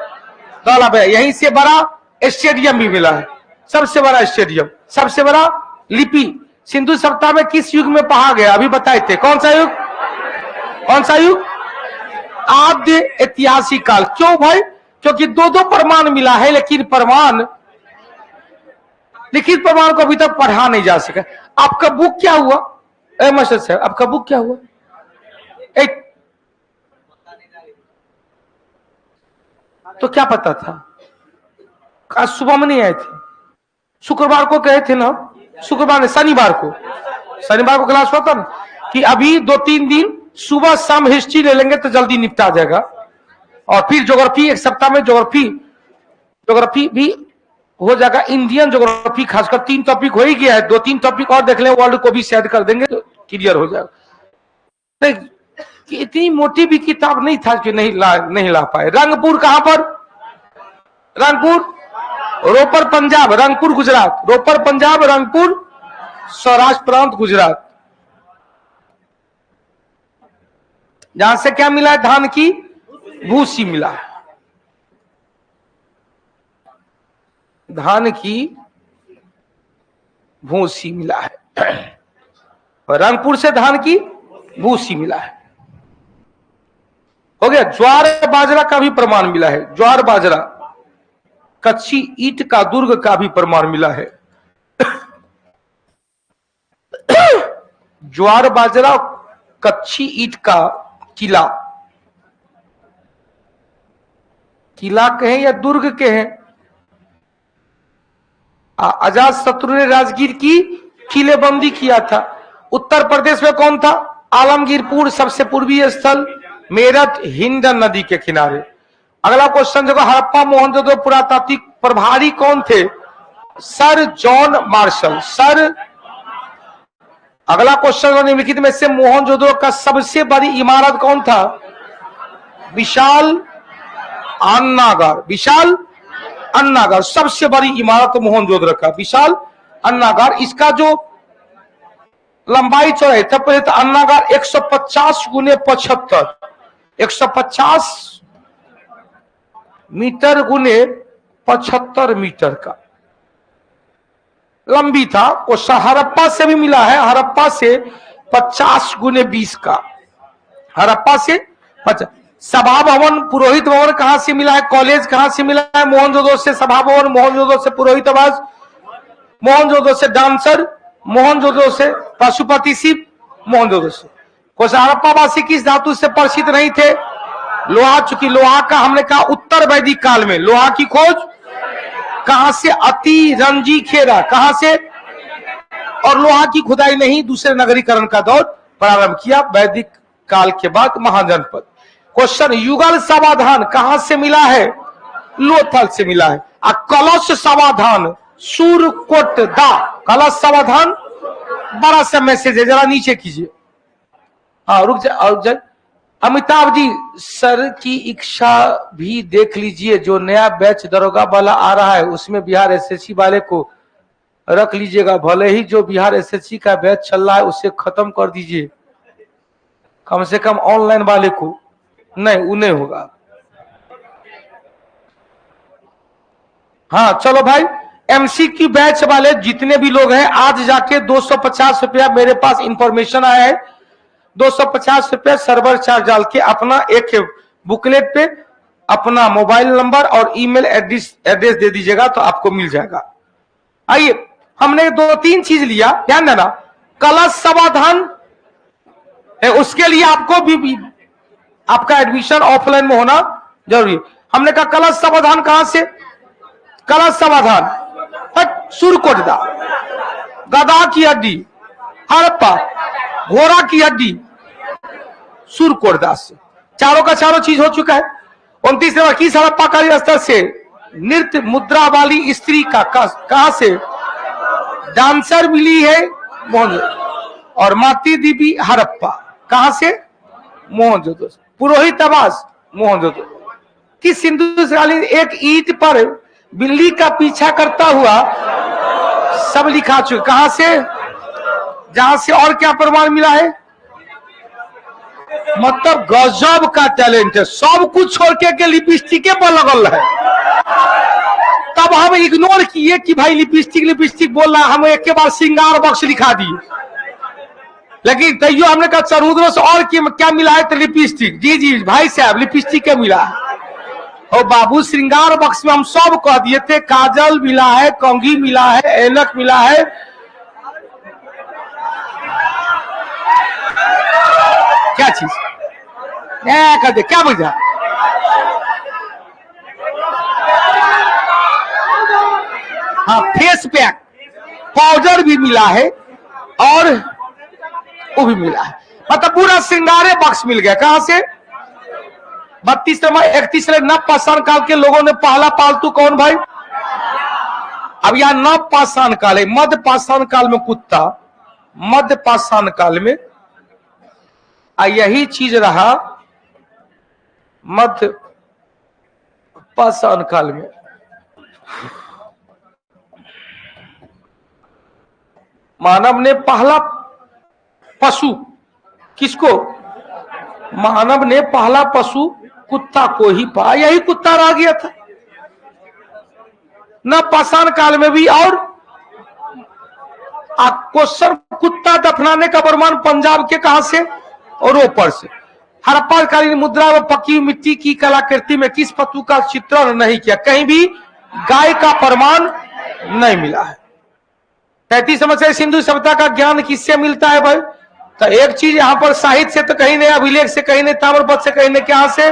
यहीं से बड़ा स्टेडियम भी मिला है। सबसे बड़ा स्टेडियम, सबसे बड़ा लिपि सिंधु सभ्यता में किस युग में पढ़ा गया? अभी बताए थे। कौन सा युग? कौन सा युग? आद्य ऐतिहासिक काल। क्यों भाई? क्योंकि 2 प्रमाण मिला है, लेकिन प्रमाण, लिखित प्रमाण को अभी तक पढ़ा नहीं जा सका। आपका बुक क्या हुआ? मास्टर साहब आपका बुक क्या हुआ? एक तो क्या पता था? आज सुबह में नहीं आए थे, शुक्रवार को कहे थे ना, शुक्रवार ने, शनिवार को क्लास हुआ था ना, कि अभी 2-3 दिन सुबह शाम हिस्ट्री ले लेंगे तो जल्दी निपटा जाएगा। और फिर ज्योग्राफी, एक सप्ताह में ज्योग्राफी भी हो जाएगा। इंडियन ज्योग्राफी खासकर 3 टॉपिक हो ही गया है, 2-3 टॉपिक और देख लें, वर्ल्ड को भी सेट कर देंगे तो क्लियर हो जाएगा। कि इतनी मोटी भी किताब नहीं था कि नहीं ला पाए। रंगपुर कहां पर? रंगपुर, रोपर पंजाब, रंगपुर गुजरात। रोपर पंजाब, रंगपुर सौराष्ट्र प्रांत गुजरात। जहां से क्या मिला है? धान की भूसी मिला है। धान की भूसी मिला है। रंगपुर से धान की भूसी मिला है। हो गया। ज्वार बाजरा का भी प्रमाण मिला है, ज्वार बाजरा, कच्ची ईंट का दुर्ग का भी प्रमाण मिला है। ज्वार बाजरा कच्ची ईंट का किला, किला कहें या दुर्ग कहें, अजात शत्रु ने राजगीर की किलेबंदी किया था। उत्तर प्रदेश में कौन था? आलमगीरपुर सबसे पूर्वी स्थल, मेरठ हिंडन नदी के किनारे। अगला क्वेश्चन देखो, हड़प्पा मोहनजोदड़ो पुरातात्विक प्रभारी कौन थे? Sir John Marshall, sir. अगला क्वेश्चन, निम्नलिखित में से मोहनजोदड़ो का सबसे बड़ी इमारत कौन था? विशाल अन्नागार, विशाल अन्नागार सबसे बड़ी इमारत मोहनजोदड़ो का विशाल अन्नागार। इसका जो लंबाई चौड़ाई था, पहले तो अन्नागार 150 गुने 75, 150 मीटर गुने 75 मीटर का लंबी था। वो हड़प्पा से भी मिला है, हड़प्पा से 50 गुने 20 का, हड़प्पा से 50। सभा भवन पुरोहित भवन कहां से मिला है? कॉलेज कहां से मिला है? मोहनजोदड़ो से सभा भवन, मोहनजोदड़ो से पुरोहित आवास, मोहनजोदड़ो से डांसर, मोहनजोदड़ो से पशुपति शिव, मोहनजोदड़ो से। क्वेश्चन, हड़प्पा वासी किस धातु से परिचित नहीं थे? लोहा। चूंकि लोहा का हमने कहा उत्तर वैदिक काल में लोहा की खोज कहां से? अति रंजी खेरा, कहां से? और लोहा की खुदाई नहीं, दूसरे नगरीकरण का दौर प्रारंभ किया वैदिक काल के बाद महाजनपद। क्वेश्चन, युगल समाधान कहां से मिला है? लोथल से मिला है। कलश समाधान सूरकोट दा, कलश समाधान बड़ा सा मैसेज है, जरा नीचे कीजिए। हाँ रुक जाए। अमिताभ जी, सर की इच्छा भी देख लीजिए, जो नया बैच दरोगा वाला आ रहा है उसमें बिहार एसएससी वाले को रख लीजिएगा। भले ही जो बिहार एसएससी का बैच चल रहा है उसे खत्म कर दीजिए, कम से कम ऑनलाइन वाले को नहीं, उन्हें होगा। हाँ चलो भाई, एमसीक्यू बैच वाले जितने भी लोग हैं आज जाके 250 रुपया, मेरे पास इंफॉर्मेशन आया है, 250 रुपया सर्वर चार्ज डाल के अपना एक बुकलेट पे अपना मोबाइल नंबर और ईमेल एड्रेस दे दीजिएगा तो आपको मिल जाएगा। आइए, हमने 2-3 चीज लिया, ध्यान देना। कलश समाधान है, उसके लिए आपको भी आपका एडमिशन ऑफलाइन में होना जरूरी है। हमने कहा कलश समाधान कहां से? कलश समाधान सुरकोटदा, गधा की हड्डी हड़प्पा, घोड़ा की हड्डी सुरकोटदा से। चारों का चारों चीज हो चुका है। 29 नंबर, किस हड़प्पा कालीन स्तर से नृत्य मुद्रा वाली स्त्री का कहां से? डांसर मिली है मोहनजोदड़ो। और माती देवी हड़प्पा कहां से? मोहनजोदड़ो। पुरोहित आवास मोहनजोदड़ो। किस सिंधु कालीन एक ईंट पर बिल्ली का पीछा करता हुआ सब लिखा चुके, कहां से? जहां से। और क्या प्रमाण मिला है? मतलब गजब का टैलेंट है, सब कुछ छोड़ के लिपस्टिक पर लगल है। तब हम इग्नोर किए कि भाई लिपस्टिक बोल रहा है, हम एक के बाद श्रृंगार बक्स लिखा दिए। लेकिन तैयो हमने कहा चरुद्र से और क्या मिला है? तो लिपस्टिक। जी भाई साहब, लिपस्टिक क्या मिला है? और बाबू श्रृंगार बक्स में हम सब कह दिए थे, काजल मिला है, कंघी मिला है, ऐनक मिला है। क्या चीज कर दे, क्या बुझा? हाँ, फेस पैक, पाउडर भी मिला है और वो भी मिला है। मतलब पूरा श्रृंगारे बक्स मिल गया। कहां से? 32 नंबर, 31 नव पाषाण काल के लोगों ने पहला पालतू कौन भाई? अब यहां नव पाषाण काल है, मध्य पाषाण काल में कुत्ता, मध्य पाषाण काल में यही चीज रहा। मध्य पाषाण काल में मानव ने पहला पशु किसको? मानव ने पहला पशु कुत्ता को ही पाया, यही कुत्ता रह गया था न पाषाण काल में भी। और क्वेश्चन, कुत्ता दफनाने का प्रमाण पंजाब के कहां से? और ऊपर से। हड़प्पाकालीन मुद्रा व पकी मिट्टी की कलाकृति में किस पशु का चित्रण नहीं किया? कहीं भी गाय का प्रमाण नहीं मिला है। 33 समस्या सिंधु सभ्यता का ज्ञान किससे मिलता है भाई? तो एक चीज यहाँ पर साहित्य से तो कहीं नहीं, अभिलेख से कहीं नहीं, ताम्रपत्र से कहीं नहीं, क्या से?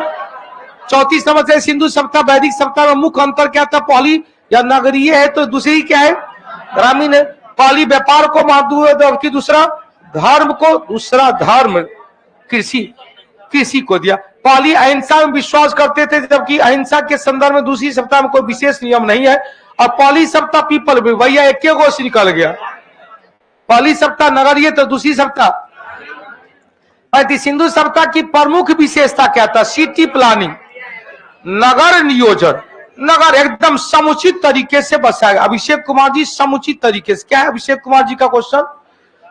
34 समस्या सिंधु सभ्यता वैदिक सभ्यता में मुख्य अंतर क्या था? पहली या नगरीय है तो दूसरी क्या है? ग्रामीण है। पहली व्यापार को महत्व है जबकि दूसरा धर्म को, दूसरा धर्म कृषि को दिया। पहली अहिंसा में विश्वास करते थे जबकि अहिंसा के संदर्भ में दूसरी सभ्यता में कोई विशेष नियम नहीं है। और पहली सभ्यता पीपल में भैया एक गो से निकल गया। पहली सभ्यता नगरीय तो दूसरी सभ्यता सिंधु सभ्यता की प्रमुख विशेषता क्या था? सिटी प्लानिंग, नगर नियोजन। नगर एकदम समुचित तरीके से बसाया। अभिषेक कुमार जी समुचित तरीके से, क्या है अभिषेक कुमार जी का क्वेश्चन?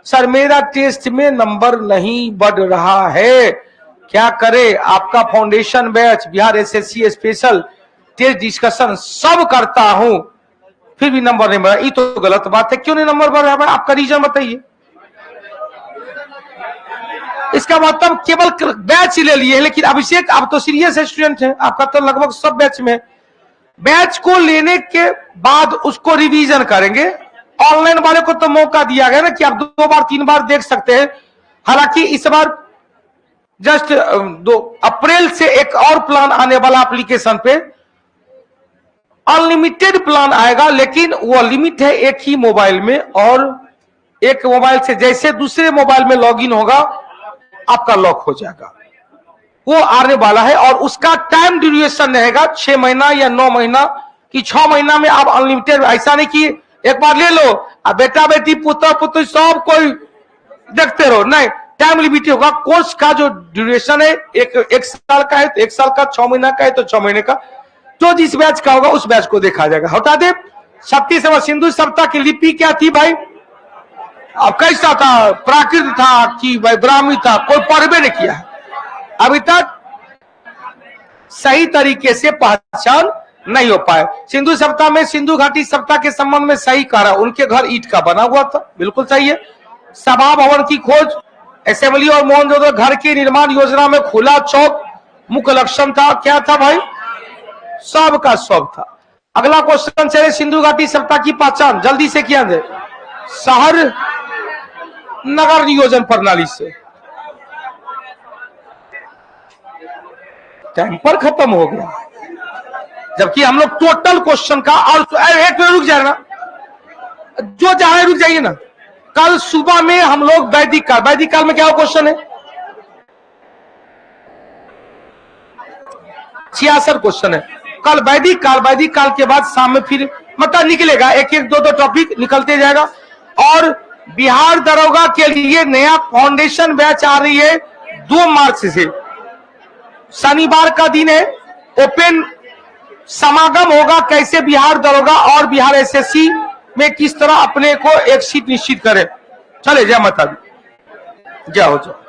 सर मेरा टेस्ट में नंबर नहीं बढ़ रहा है, क्या करे? आपका foundation batch, Bihar SSC special test discussion सब करता हूं, फिर भी नंबर नहीं बढ़ा। ये तो गलत बात है। क्यों नहीं नंबर बढ़ रहा है? आपका रीजन बताइए। इसका मतलब केवल बैच ले लिए, लेकिन अभिषेक आप तो सीरियस स्टूडेंट हैं, आपका तो लगभग सब बैच में। बैच को लेने के बाद उसको रिवीजन करेंगे। ऑनलाइन वाले को तो मौका दिया गया ना कि आप 2 बार 3 बार देख सकते हैं। हालांकि इस बार जस्ट 2 अप्रैल से एक और प्लान आने वाला एप्लीकेशन पे, अनलिमिटेड प्लान आएगा, लेकिन वो लिमिट है एक ही मोबाइल में, और एक मोबाइल से जैसे दूसरे मोबाइल में लॉगिन होगा आपका लॉक हो जाएगा। वो आने वाला है और उसका टाइम ड्यूरेशन रहेगा 6 महीना या 9 महीना कि 6 महीना में आप अनलिमिटेड। ऐसा नहीं कि एक बार ले लो अब बेटा बेटी पुत्र पुत्र सब कोई देखते रहो, नहीं, टाइम लिमिट होगा। कोर्स का जो ड्यूरेशन है एक साल का है तो 1 साल का, 6 महीना का है तो 6 महीने का। जो जिस बैच का होगा उस बैच को देखा जाएगा। हटा दे। 36 सिंधु सभ्यता की लिपि क्या थी भाई? अब कैसा था? प्राकृत था कि भाई ब्राह्मी था? कोई पढ़वे नहीं किया है अभी तक, सही तरीके से पहचान नहीं हो पाए। सिंधु सभ्यता में सिंधु घाटी सभ्यता के संबंध में सही कहा, उनके घर ईंट का बना हुआ था, बिल्कुल सही है। सभा भवन की खोज, असेंबली और मोहनजोदड़ो घर की निर्माण योजना में खुला चौक मुख्य लक्षण था। क्या था भाई? सब का सब था। अगला क्वेश्चन है सिंधु घाटी सभ्यता की पहचान, जल्दी से किया जाए। शहर नगर नियोजन प्रणाली से। टाइम पर खत्म हो गया, जबकि हम लोग टोटल क्वेश्चन का, और एक मिनट रुक जाए ना, जो चाहे रुक जाइए ना। कल सुबह में हम लोग वैदिक काल में क्या क्वेश्चन है? 66 क्वेश्चन है कल। वैदिक काल के बाद शाम में फिर मतलब निकलेगा, एक 2 टॉपिक निकलते जाएगा। और बिहार दरोगा के लिए नया फाउंडेशन बैच आ रही है 2 मार्च से। शनिवार का दिन है, ओपन समागम होगा, कैसे बिहार दरोगा और बिहार एसएससी में किस तरह अपने को एक सीट निश्चित करें। चले जय माता दी, जय हो जाए।